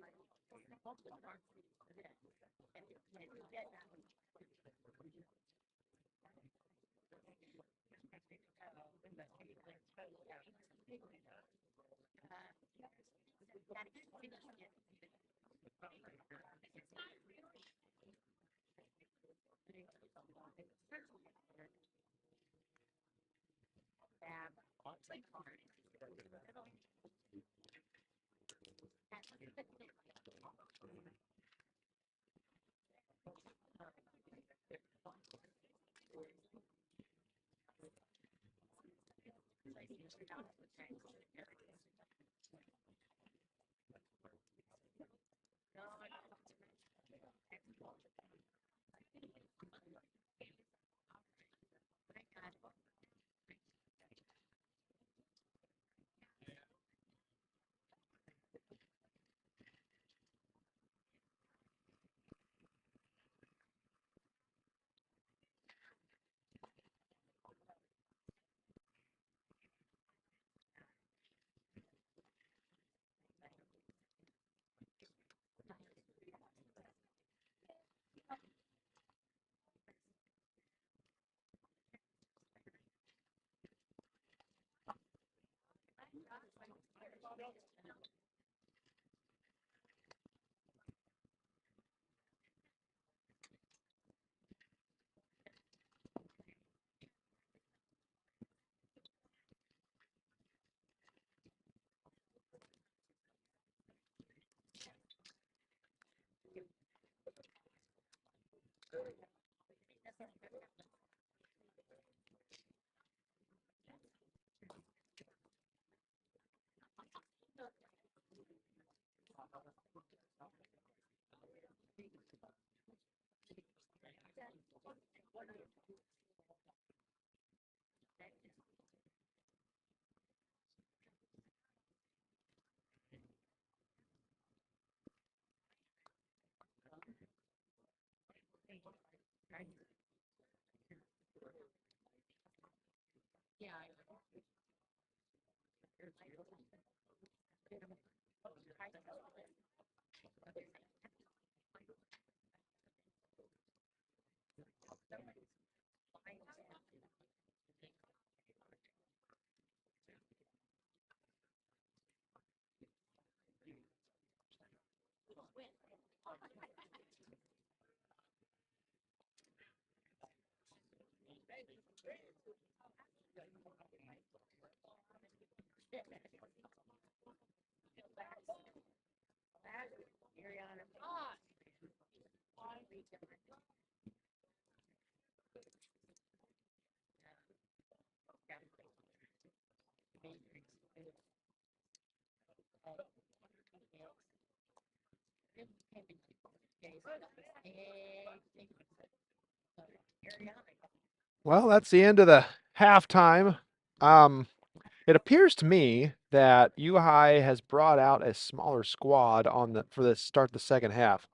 Well, that's the end of the halftime. It appears to me that U High has brought out a smaller squad for the start the second half.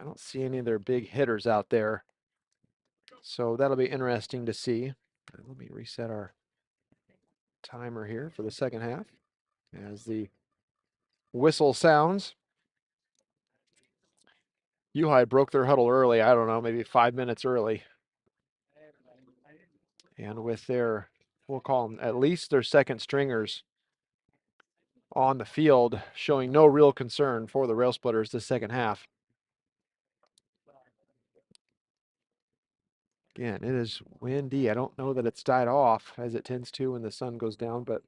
I don't see any of their big hitters out there. So that'll be interesting to see. Let me reset our timer here for the second half as the whistle sounds. U High broke their huddle early. I don't know, maybe 5 minutes early. And with their, we'll call them at least their second stringers on the field, showing no real concern for the Rail Splitters this second half. Again, it is windy. I don't know that it's died off as it tends to when the sun goes down, but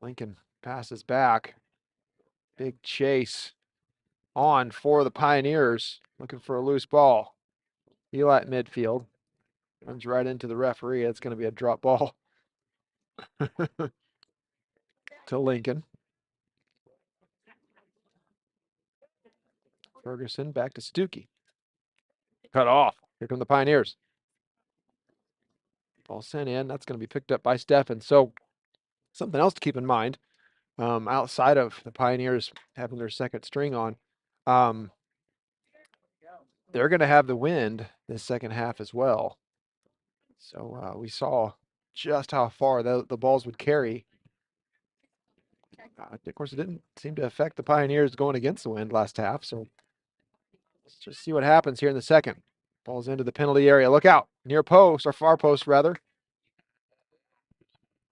Lincoln passes back. Big chase on for the Pioneers, looking for a loose ball. Eli at midfield. Runs right into the referee. It's going to be a drop ball to Lincoln. Ferguson back to Stuckey. Cut off. Here come the Pioneers. Ball sent in. That's going to be picked up by Steffen. So something else to keep in mind, outside of the Pioneers having their second string on, they're going to have the wind this second half as well. So we saw just how far the balls would carry. Of course, it didn't seem to affect the Pioneers going against the wind last half. So let's just see what happens here in the second. Ball's into the penalty area. Look out. Near post, or far post, rather.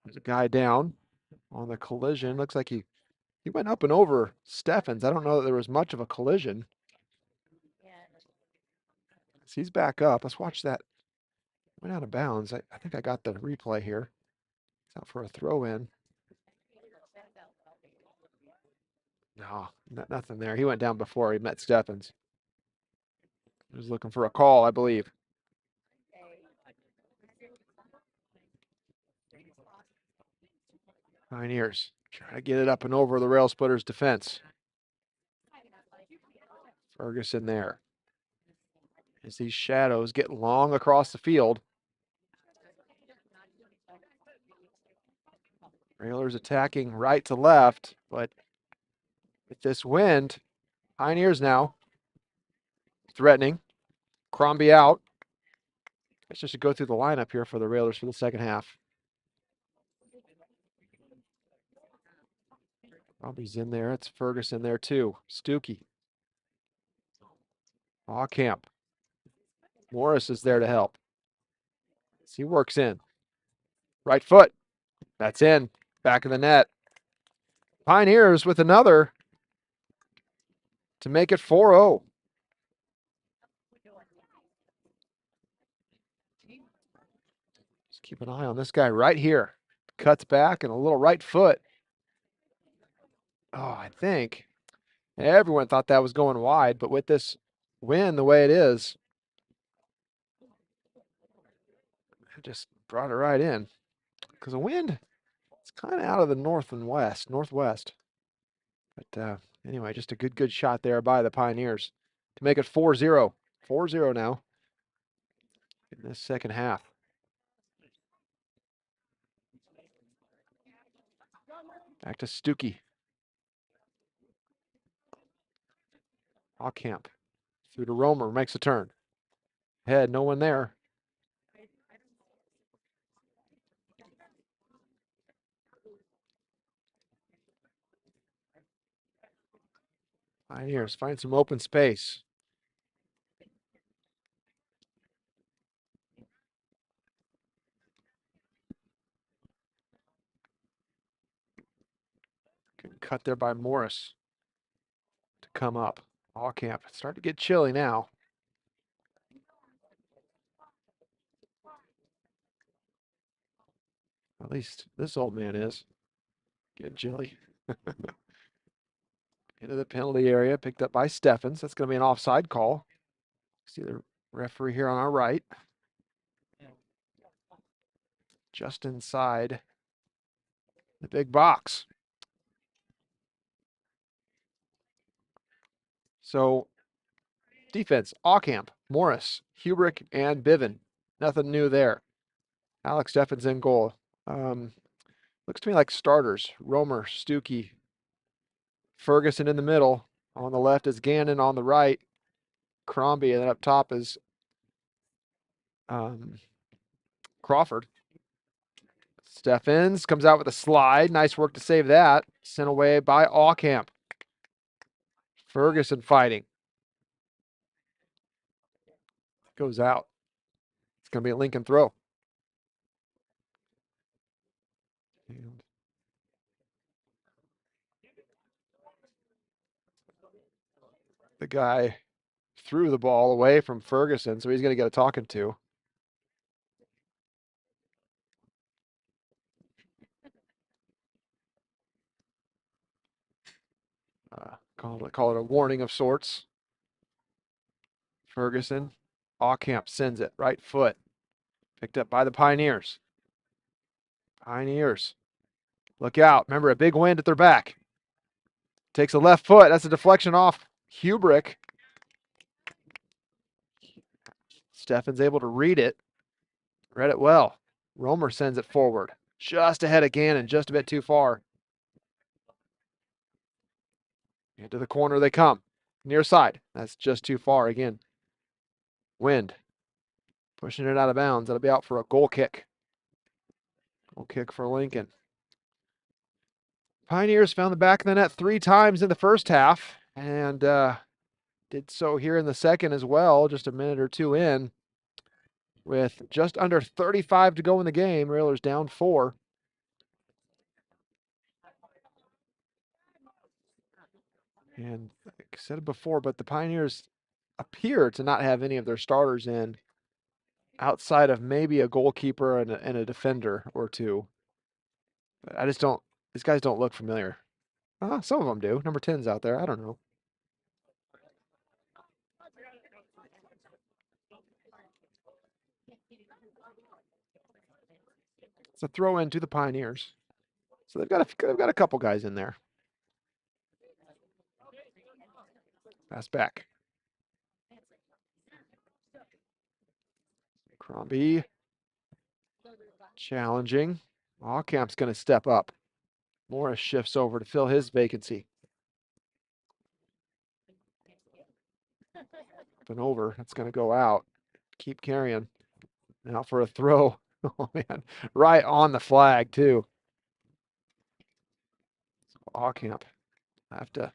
There's a guy down on the collision. Looks like he went up and over Steffens. I don't know that there was much of a collision. He's back up. Let's watch that. Went out of bounds. I think I got the replay here. It's out for a throw in. No, nothing there. He went down before he met Steffens. He was looking for a call, I believe. Pioneers trying to get it up and over the Rail Splitters' defense. Ferguson there. As these shadows get long across the field. Railers attacking right to left, but with this wind, Pioneers now threatening. Crombie out. Guess I should go through the lineup here for the Railers for the second half. Crombie's in there. It's Ferguson there too. Stuckey. Camp. Morris is there to help. As he works in. Right foot. That's in. Back of the net. Pioneers with another to make it 4-0. Just keep an eye on this guy right here. Cuts back and a little right foot. Oh, I think everyone thought that was going wide, but with this wind the way it is, it just brought it right in. Because the wind, it's kind of out of the northwest. But anyway, just a good shot there by the Pioneers to make it 4-0. 4-0 now in this second half. Back to Stuckey. Camp through to Romer, makes a turn. Head, no one there. Pioneers find some open space. Good cut there by Morris to come up. Camp. It's starting to get chilly now. At least this old man is. Getting chilly. Into the penalty area, picked up by Steffens. That's going to be an offside call. See the referee here on our right. Just inside the big box. So defense, Ocamp, Morris, Hubrick, and Biven. Nothing new there. Alex Steffens in goal. Looks to me like starters. Romer, Stuckey, Ferguson in the middle. On the left is Gannon. On the right, Crombie. And then up top is Crawford. Steffens comes out with a slide. Nice work to save that. Sent away by Ocamp. Ferguson fighting. Goes out. It's going to be a Lincoln throw. And the guy threw the ball away from Ferguson, so he's going to get a talking to. Call it a warning of sorts. Ferguson. Ocamp sends it. Right foot. Picked up by the Pioneers. Pioneers. Look out. Remember, a big wind at their back. Takes a left foot. That's a deflection off Hubrick. Steffens able to read it. Read it well. Romer sends it forward. Just ahead of Gannon. Just a bit too far. Into the corner they come. Near side. That's just too far again. Wind. Pushing it out of bounds. That'll be out for a goal kick. Goal kick for Lincoln. Pioneers found the back of the net 3 times in the first half and did so here in the second as well, just a minute or two in. With just under 35 to go in the game, Railers down 4. And like I said before, but the Pioneers appear to not have any of their starters in outside of maybe a goalkeeper and a defender or two. But I just don't, these guys don't look familiar. Some of them do. Number 10's out there. I don't know. It's a throw in to the Pioneers. So they've got a couple guys in there. Pass back. Crombie. Challenging. Ocamp's going to step up. Morris shifts over to fill his vacancy. Up and over. That's going to go out. Keep carrying. Now for a throw. Oh, man. Right on the flag, too. Ocamp have to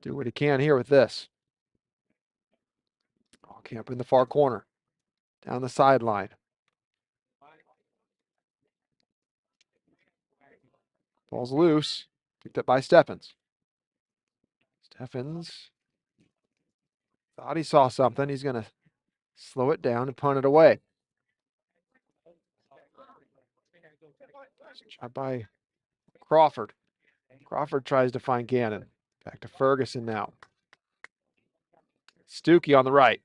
do what he can here with this. Ocamp in the far corner. Down the sideline. Ball's loose. Picked up by Steffens. Steffens thought he saw something. He's going to slow it down and punt it away. Shot by Crawford. Crawford tries to find Gannon. Back to Ferguson now. Stuckey on the right.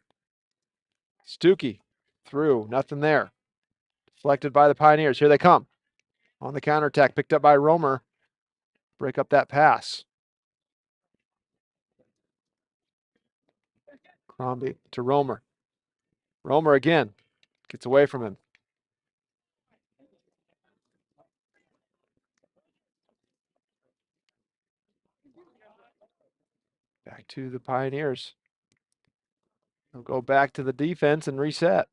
Stuckey through. Nothing there. Deflected by the Pioneers. Here they come. On the counterattack. Picked up by Romer. Break up that pass. Crombie to Romer. Romer again. Gets away from him. Back to the Pioneers. They'll go back to the defense and reset.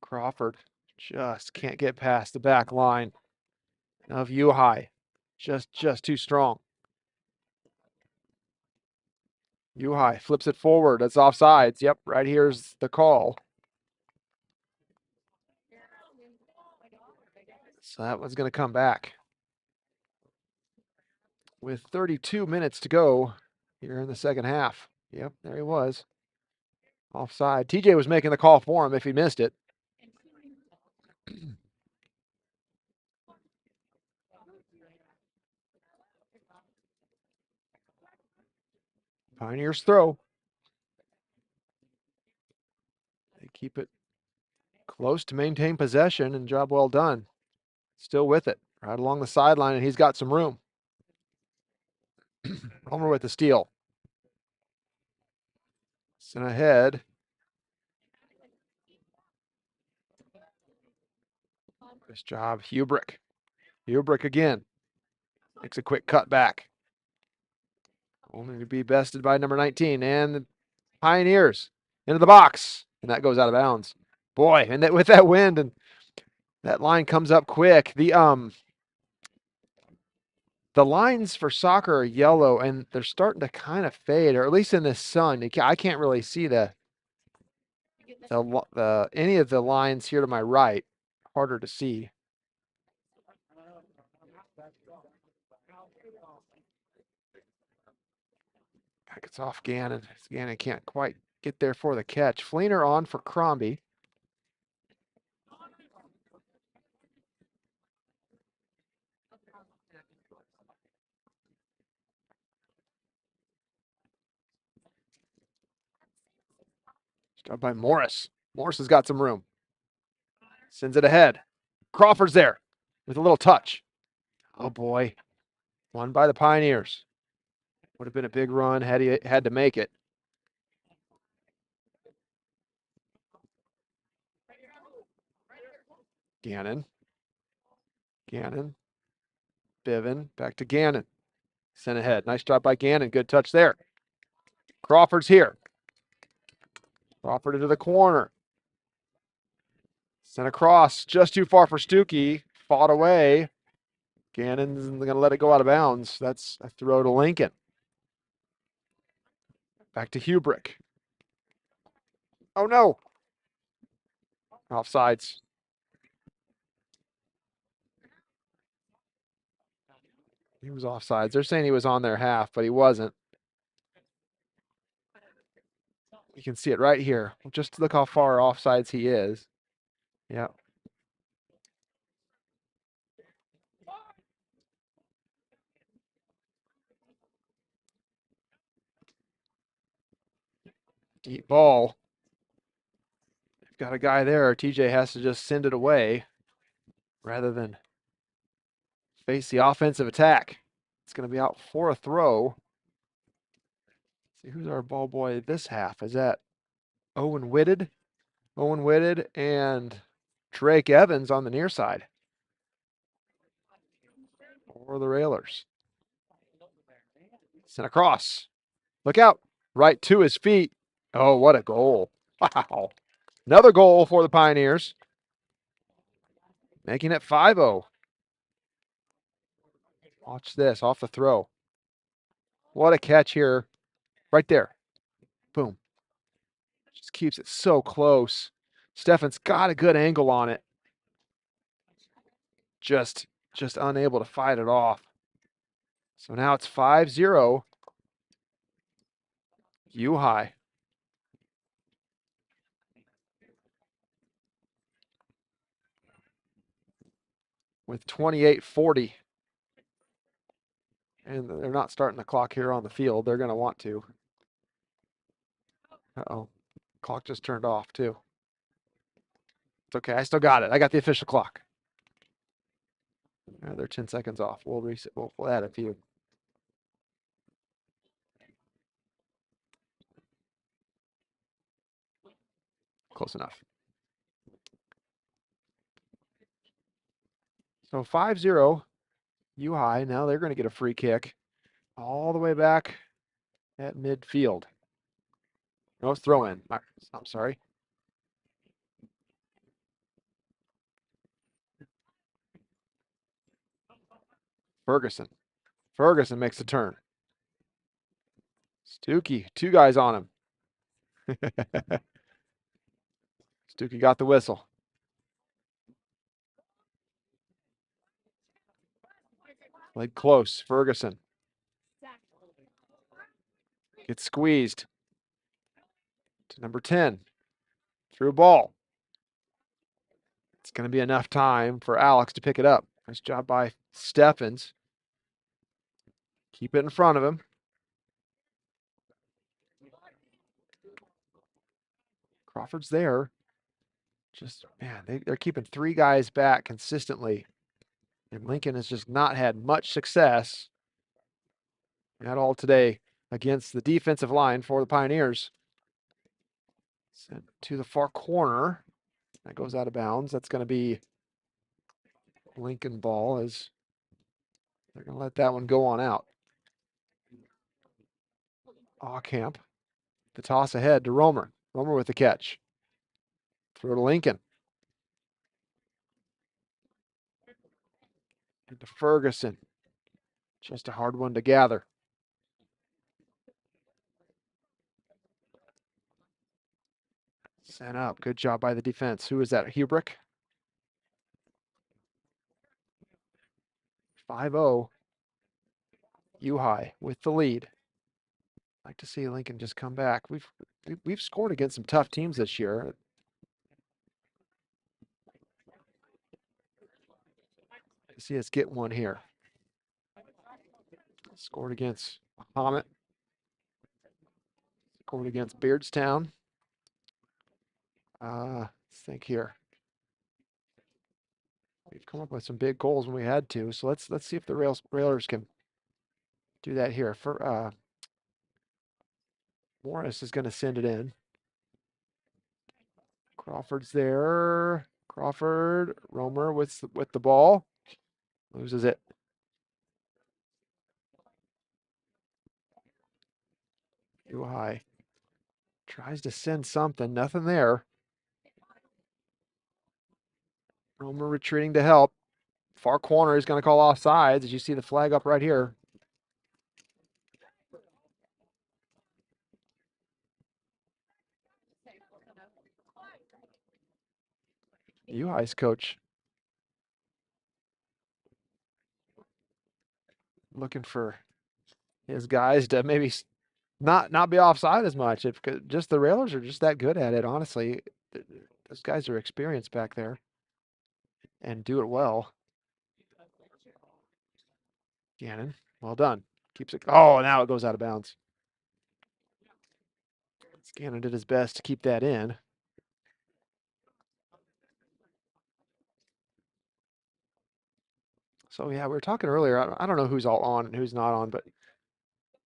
Crawford just can't get past the back line of U-High. Just too strong. U-High flips it forward. That's offsides. Yep, right here's the call. So that one's going to come back. With 32 minutes to go here in the second half. Yep, there he was. Offside. TJ was making the call for him if he missed it. Pioneers throw. They keep it Close to maintain possession and job well done. Still with it. Right along the sideline, and he's got some room. Homer with the steal. Sent ahead. Nice job, Hubrick. Hubrick again. Makes a quick cut back. Only to be bested by number 19. And the Pioneers into the box. And that goes out of bounds. Boy, and that with that wind and that line comes up quick. The lines for soccer are yellow and they're starting to kind of fade, or at least in the sun. I can't really see the any of the lines here to my right. Harder to see. Back it's off Gannon. Gannon can't quite get there for the catch. Fleener on for Crombie. Started by Morris. Morris has got some room. Sends it ahead. Crawford's there with a little touch. Oh boy. Won by the Pioneers. Would have been a big run had he had to make it. Gannon. Gannon. Bivin. Back to Gannon. Sent ahead. Nice job by Gannon. Good touch there. Crawford's here. Crawford into the corner. Sent across. Just too far for Stuckey. Fought away. Gannon's going to let it go out of bounds. That's a throw to Lincoln. Back to Hubrick. Oh no. Offsides. He was offsides. They're saying he was on their half, but he wasn't. You can see it right here. Just look how far offsides he is. Yeah. Deep ball. They've got a guy there. TJ has to just send it away rather than face the offensive attack. It's going to be out for a throw. Let's see, who's our ball boy this half? Is that Owen Whitted? Owen Whitted and Drake Evans on the near side. Or the Railers. Sent across. Look out. Right to his feet. Oh, what a goal. Wow. Another goal for the Pioneers. Making it 5-0. Watch this, off the throw. What a catch here. Right there. Boom. Just keeps it so close. Steffen's got a good angle on it. Just unable to fight it off. So now it's 5-0. U-High. With 28:40. And they're not starting the clock here on the field. They're going to want to. Uh-oh. Clock just turned off, too. It's okay. I still got it. I got the official clock. They're 10 seconds off. We'll reset. We'll add a few. Close enough. So 5-0 U-High. Now they're going to get a free kick all the way back at midfield. No, it's throw in. I'm sorry. Ferguson. Ferguson makes the turn. Stuckey, two guys on him. Stuckey got the whistle. Played close. Ferguson gets squeezed to number 10. Through ball. It's going to be enough time for Alex to pick it up. Nice job by Steffens. Keep it in front of him. Crawford's there. Just, man, they're keeping 3 guys back consistently. And Lincoln has just not had much success at all today against the defensive line for the Pioneers. Sent to the far corner. That goes out of bounds. That's going to be Lincoln ball as they're going to let that one go on out. Camp. The toss ahead to Romer. Romer with the catch. Throw to Lincoln. And to Ferguson. Just a hard one to gather. Sent up. Good job by the defense. Who is that? Hubrick? 5-0. U-High with the lead. Like to see Lincoln just come back. We've scored against some tough teams this year. See us get one here. Scored against Mahomet. Scored against Beardstown. Let's think here. We've come up with some big goals when we had to, so let's see if the Railers can do that here. For Morris is going to send it in. Crawford's there. Crawford, Romer with the ball. Loses it. U-High tries to send something. Nothing there. Romer retreating to help. Far corner is going to call offsides as you see the flag up right here. U-High's coach looking for his guys to maybe not be offside as much. If just the Railers are just that good at it, honestly. Those guys are experienced back there and do it well. Gannon, well done. Keeps it. Oh, now it goes out of bounds. Gannon did his best to keep that in. So yeah, we were talking earlier. I don't know who's all on and who's not on, but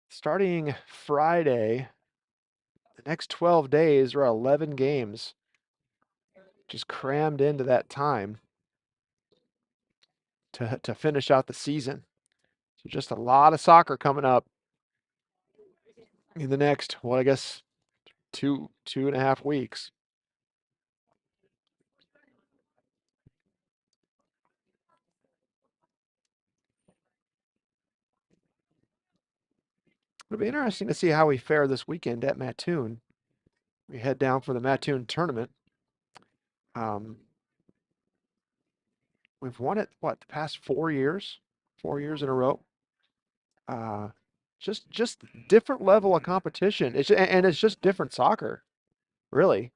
starting Friday, the next 12 days are 11 games just crammed into that time to finish out the season. So just a lot of soccer coming up in the next, well, I guess 2.5 weeks. It'll be interesting to see how we fare this weekend at Mattoon. We head down for the Mattoon tournament. We've won it, the past 4 years? 4 years in a row. Just different level of competition. And it's just different soccer, really.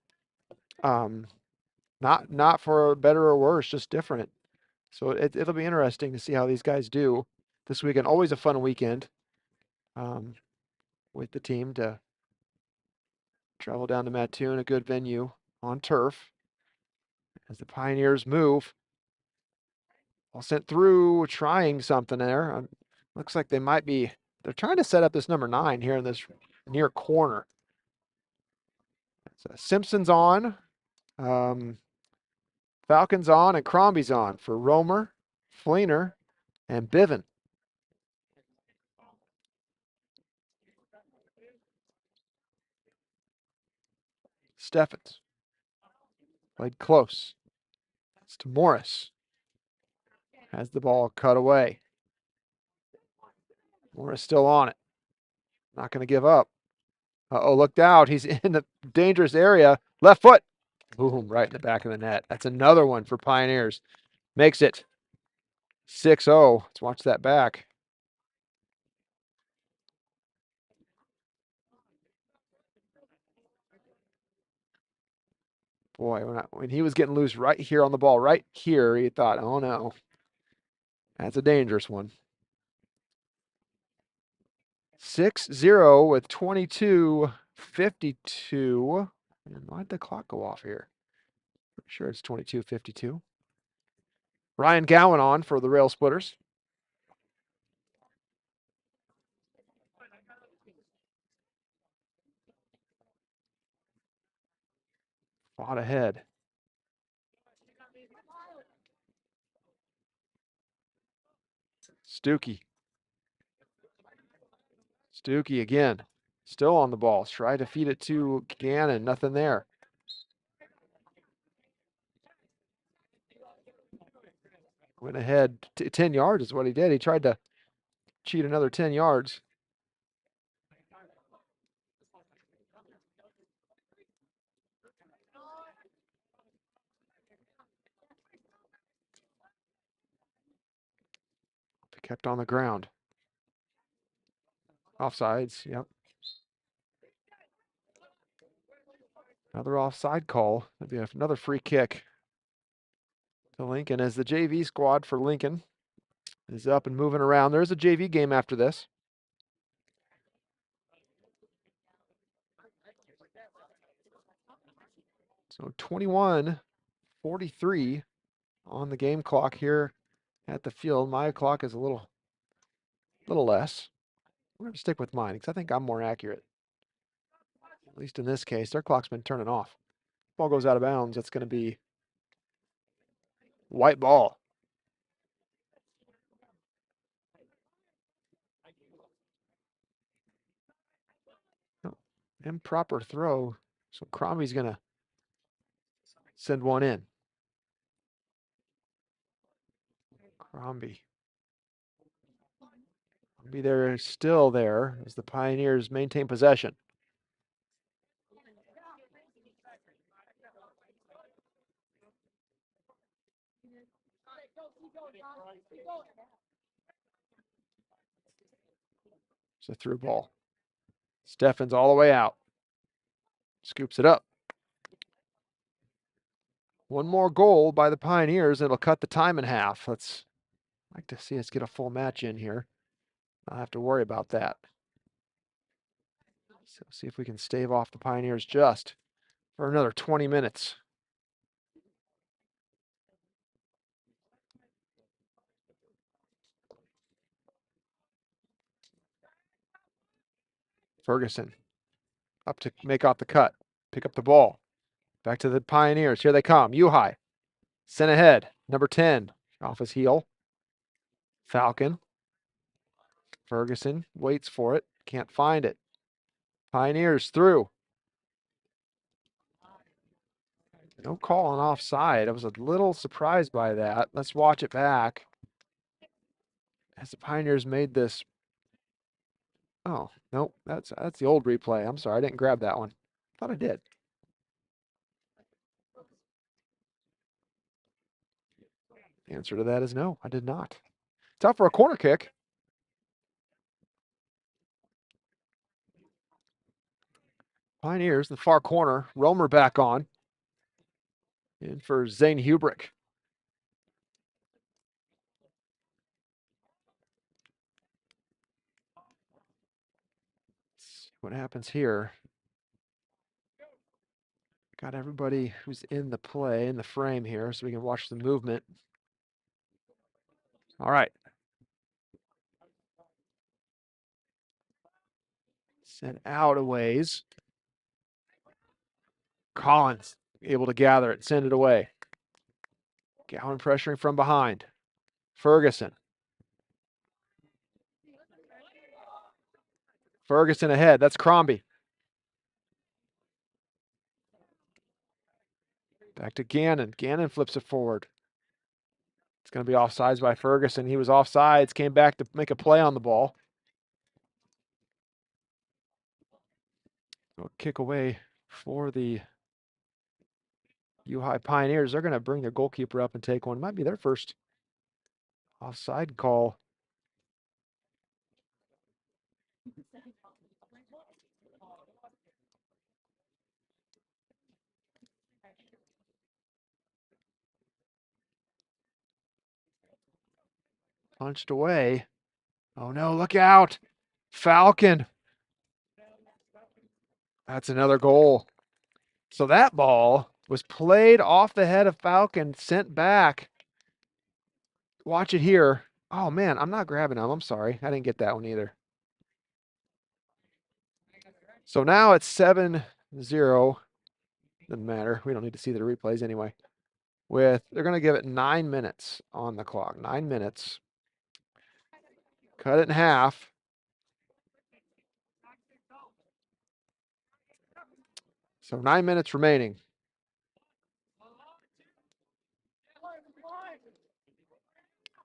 Not for better or worse, just different. So it'll be interesting to see how these guys do this weekend. Always a fun weekend with the team to travel down to Mattoon, a good venue on turf. As the Pioneers move. All sent through, trying something there. Looks like they're trying to set up this number 9 here in this near corner. So Simpson's on. Falcon's on and Crombie's on for Romer, Fleener, and Biven. Steffens. Played close. It's to Morris. Has the ball cut away. Morris still on it. Not going to give up. Looked out. He's in the dangerous area. Left foot. Boom, right in the back of the net. That's another one for Pioneers. Makes it 6-0. Let's watch that back. Boy, when he was getting loose right here on the ball, right here, he thought, oh no, that's a dangerous one. 6-0 with 22:52. And why'd the clock go off here? Sure, it's 22-52. Ryan Gowan on for the Rail Splitters. Fought ahead. Stuckey. Stuckey again. Still on the ball. Try to feed it to Gannon. Nothing there. Went ahead. 10 yards is what he did. He tried to cheat another 10 yards. Kept on the ground. Offsides, yep. Another offside call. That'd be another free kick to Lincoln as the JV squad for Lincoln is up and moving around. There's a JV game after this. So 21-43 on the game clock here at the field. My clock is a little less. We're going to stick with mine because I think I'm more accurate. At least in this case, their clock's been turning off. Ball goes out of bounds. That's going to be white ball. Oh, improper throw. So Crombie's going to send one in. Crombie. They're still there as the Pioneers maintain possession. It's a through ball. Steffens all the way out. Scoops it up. One more goal by the Pioneers, and it'll cut the time in half. I'd like to see us get a full match in here. I'll have to worry about that. So see if we can stave off the Pioneers just for another 20 minutes. Ferguson up to make off the cut. Pick up the ball. Back to the Pioneers. Here they come. Uhai. Sent ahead. Number 10 off his heel. Falcon. Ferguson waits for it. Can't find it. Pioneers through. No call on offside. I was a little surprised by that. Let's watch it back. As the Pioneers made this. Oh, nope. That's the old replay. I'm sorry. I didn't grab that one. Thought I did. The answer to that is no, I did not. It's out for a corner kick. Pioneers in the far corner. Romer back on. In for Zane Hubrick. Let's see what happens here. Got everybody who's in the play, in the frame here, so we can watch the movement. All right. Sent out a ways. Collins able to gather it, send it away. Gowan pressuring from behind. Ferguson. Ferguson ahead. That's Crombie. Back to Gannon. Gannon flips it forward. It's going to be offsides by Ferguson. He was offsides, came back to make a play on the ball. So a kick away for the U-High Pioneers. They're going to bring their goalkeeper up and take one. It might be their first offside call. Punched away. Oh no, look out. Falcon. That's another goal. So that ball Was played off the head of Falcon, sent back. Watch it here. Oh, man, I'm not grabbing him. I'm sorry. I didn't get that one either. So now it's 7-0. Doesn't matter. We don't need to see the replays anyway. They're going to give it 9 minutes on the clock. 9 minutes. Cut it in half. So 9 minutes remaining.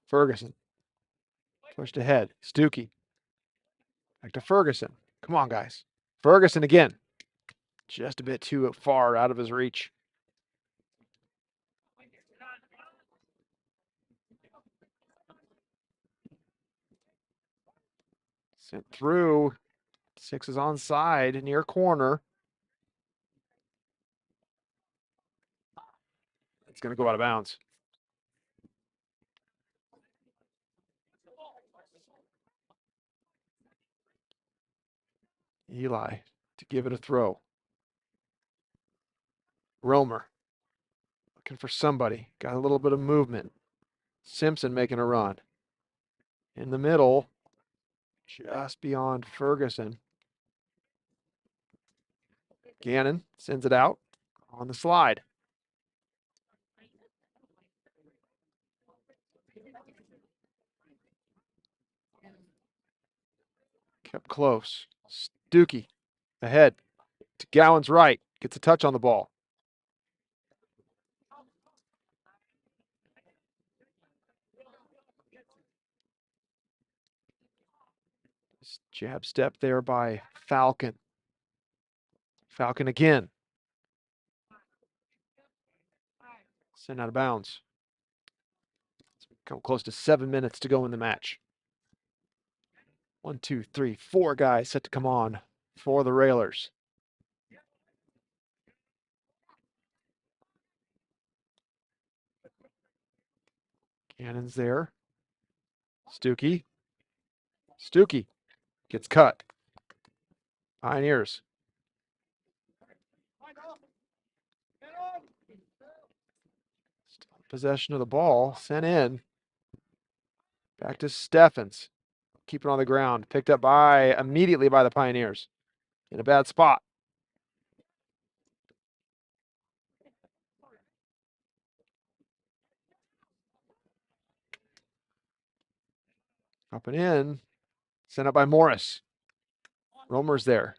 Ferguson. Pushed ahead. Stuckey. Back to Ferguson. Come on, guys. Ferguson again. Just a bit too far out of his reach. Sent through. 6 is onside, near corner. It's going to go out of bounds. Eli to give it a throw. Romer looking for somebody. Got a little bit of movement. Simpson making a run. In the middle, just beyond Ferguson. Gannon sends it out on the slide. Kept close. Stuckey ahead to Gowan's right. Gets a touch on the ball. Jab step there by Falcon. Falcon again. Sent out of bounds. Come close to 7 minutes to go in the match. 1, 2, 3, 4 guys set to come on for the Railers. Cannon's there. Stuckey. Stuckey gets cut. Pioneers. Still in possession of the ball. Sent in. Back to Steffens. Keep it on the ground. Picked up immediately by the Pioneers. In a bad spot. Up and in. Sent up by Morris. Romer's there.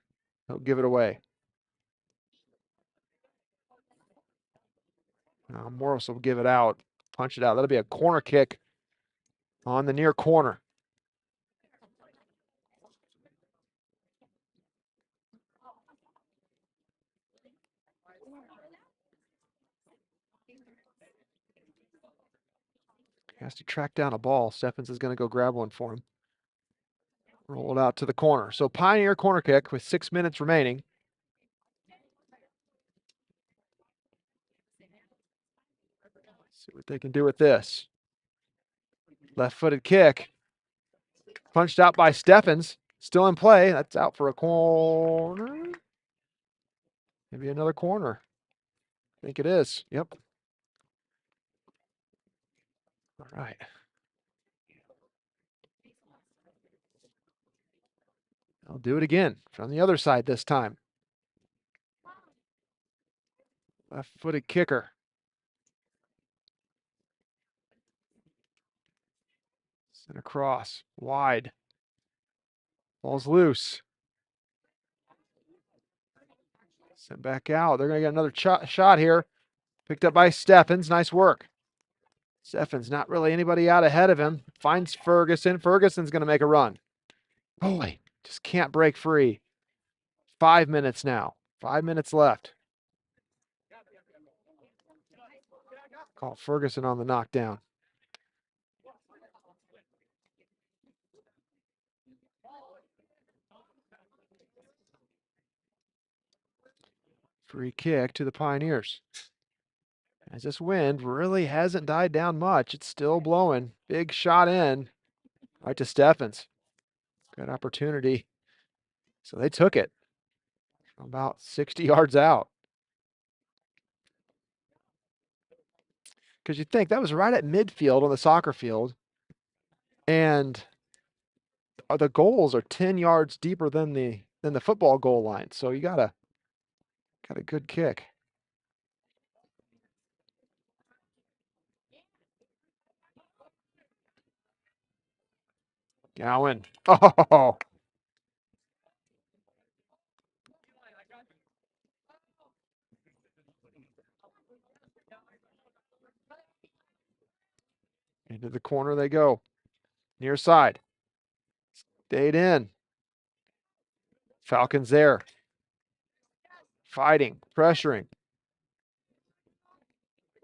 He'll give it away. Now Morris will give it out. Punch it out. That'll be a corner kick on the near corner. He has to track down a ball. Steffens is going to go grab one for him. Roll it out to the corner. So Pioneer corner kick with 6 minutes remaining. See what they can do with this. Left-footed kick. Punched out by Steffens. Still in play. That's out for a corner. Maybe another corner. I think it is. Yep. All right. I'll do it again from the other side this time. Left-footed kicker. Sent across. Wide. Ball's loose. Sent back out. They're going to get another shot here. Picked up by Steffens. Nice work. Steffens, not really anybody out ahead of him. Finds Ferguson. Ferguson's going to make a run. Boy, just can't break free. 5 minutes now. 5 minutes left. Call Ferguson on the knockdown. Free kick to the Pioneers. As this wind really hasn't died down much, it's still blowing. Big shot in. Right to Steffens. Good opportunity. So they took it from about 60 yards out. Because you think that was right at midfield on the soccer field. And the goals are 10 yards deeper than the football goal line. So you got a good kick. Gowan. Oh, into the corner they go. Near side. Stayed in. Falcons there. Fighting, pressuring.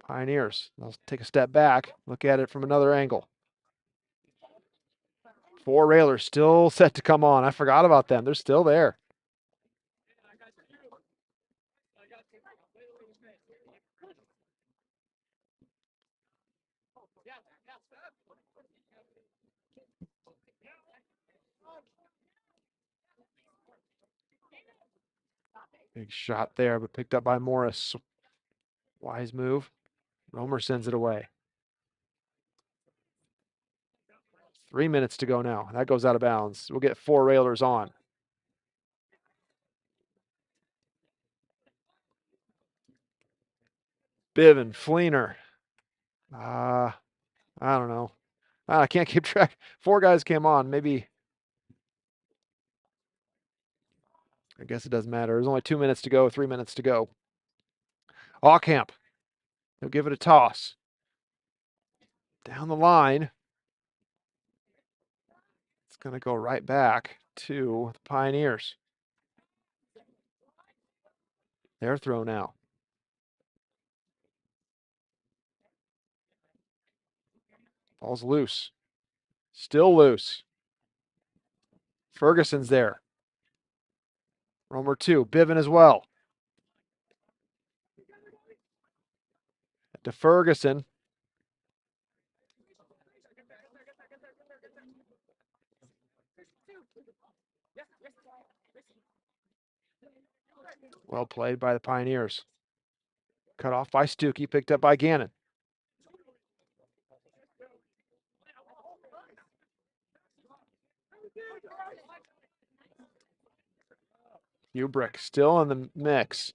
Pioneers. They'll take a step back, look at it from another angle. 4 railers still set to come on. I forgot about them. They're still there. Big shot there, but picked up by Morris. Wise move. Romer sends it away. 3 minutes to go now. That goes out of bounds. We'll get 4 railers on. Biven, Fleener. I don't know. I can't keep track. 4 guys came on. Maybe. I guess it doesn't matter. There's only 2 minutes to go, 3 minutes to go. Aucamp. He'll give it a toss. Down the line. It's going to go right back to the Pioneers. Their throw now. Ball's loose. Still loose. Ferguson's there. Romer 2. Biven as well. To Ferguson. Well played by the Pioneers. Cut off by Stuckey, picked up by Gannon. Ubrick still in the mix.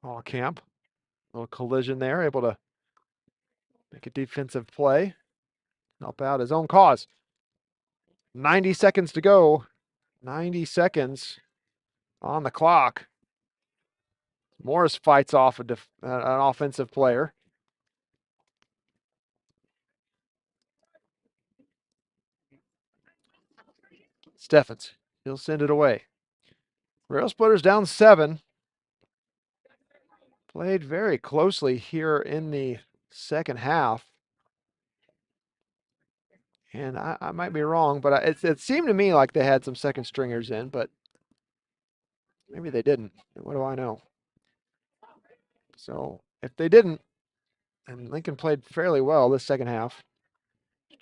Aucamp. Little collision there, able to make a defensive play. Help out his own cause. 90 seconds to go. 90 seconds on the clock. Morris fights off an offensive player. Steffens. He'll send it away. Rail Splitters down 7. Played very closely here in the second half. And I might be wrong, but it seemed to me like they had some second stringers in, but maybe they didn't. What do I know? So if they didn't, and Lincoln played fairly well this second half.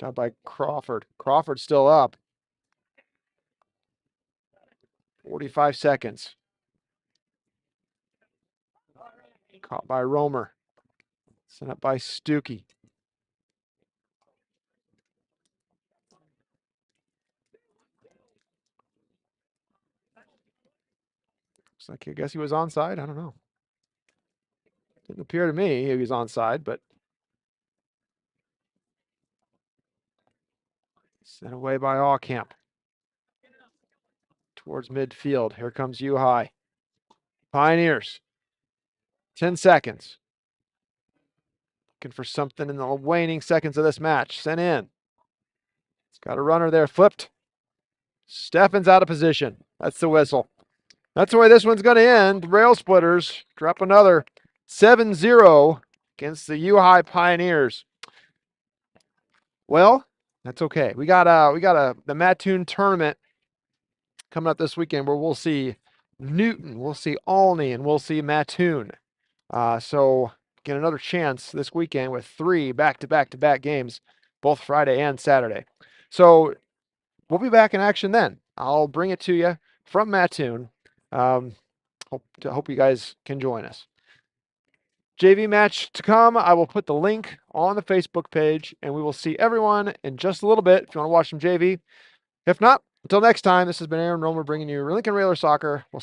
Shot by Crawford. Crawford's still up. 45 seconds. Caught by Romer. Sent up by Stuckey. Looks like I guess he was onside. I don't know. Didn't appear to me he was onside, but sent away by Aucamp. Towards midfield. Here comes U-High. Pioneers. 10 seconds. Looking for something in the waning seconds of this match. Sent in. It's got a runner there. Flipped. Steffens out of position. That's the whistle. That's the way this one's going to end. Rail Splitters drop another 7-0 against the U-High Pioneers. Well, that's okay. We got the Mattoon tournament coming up this weekend where we'll see Newton, we'll see Olney, and we'll see Mattoon. So get another chance this weekend with 3 back-to-back games, both Friday and Saturday. So we'll be back in action then. I'll bring it to you from Mattoon. Hope you guys can join us. JV match to come. I will put the link on the Facebook page, and we will see everyone in just a little bit if you want to watch some JV. If not, until next time, this has been Aaron Romer bringing you Lincoln Railer Soccer. We'll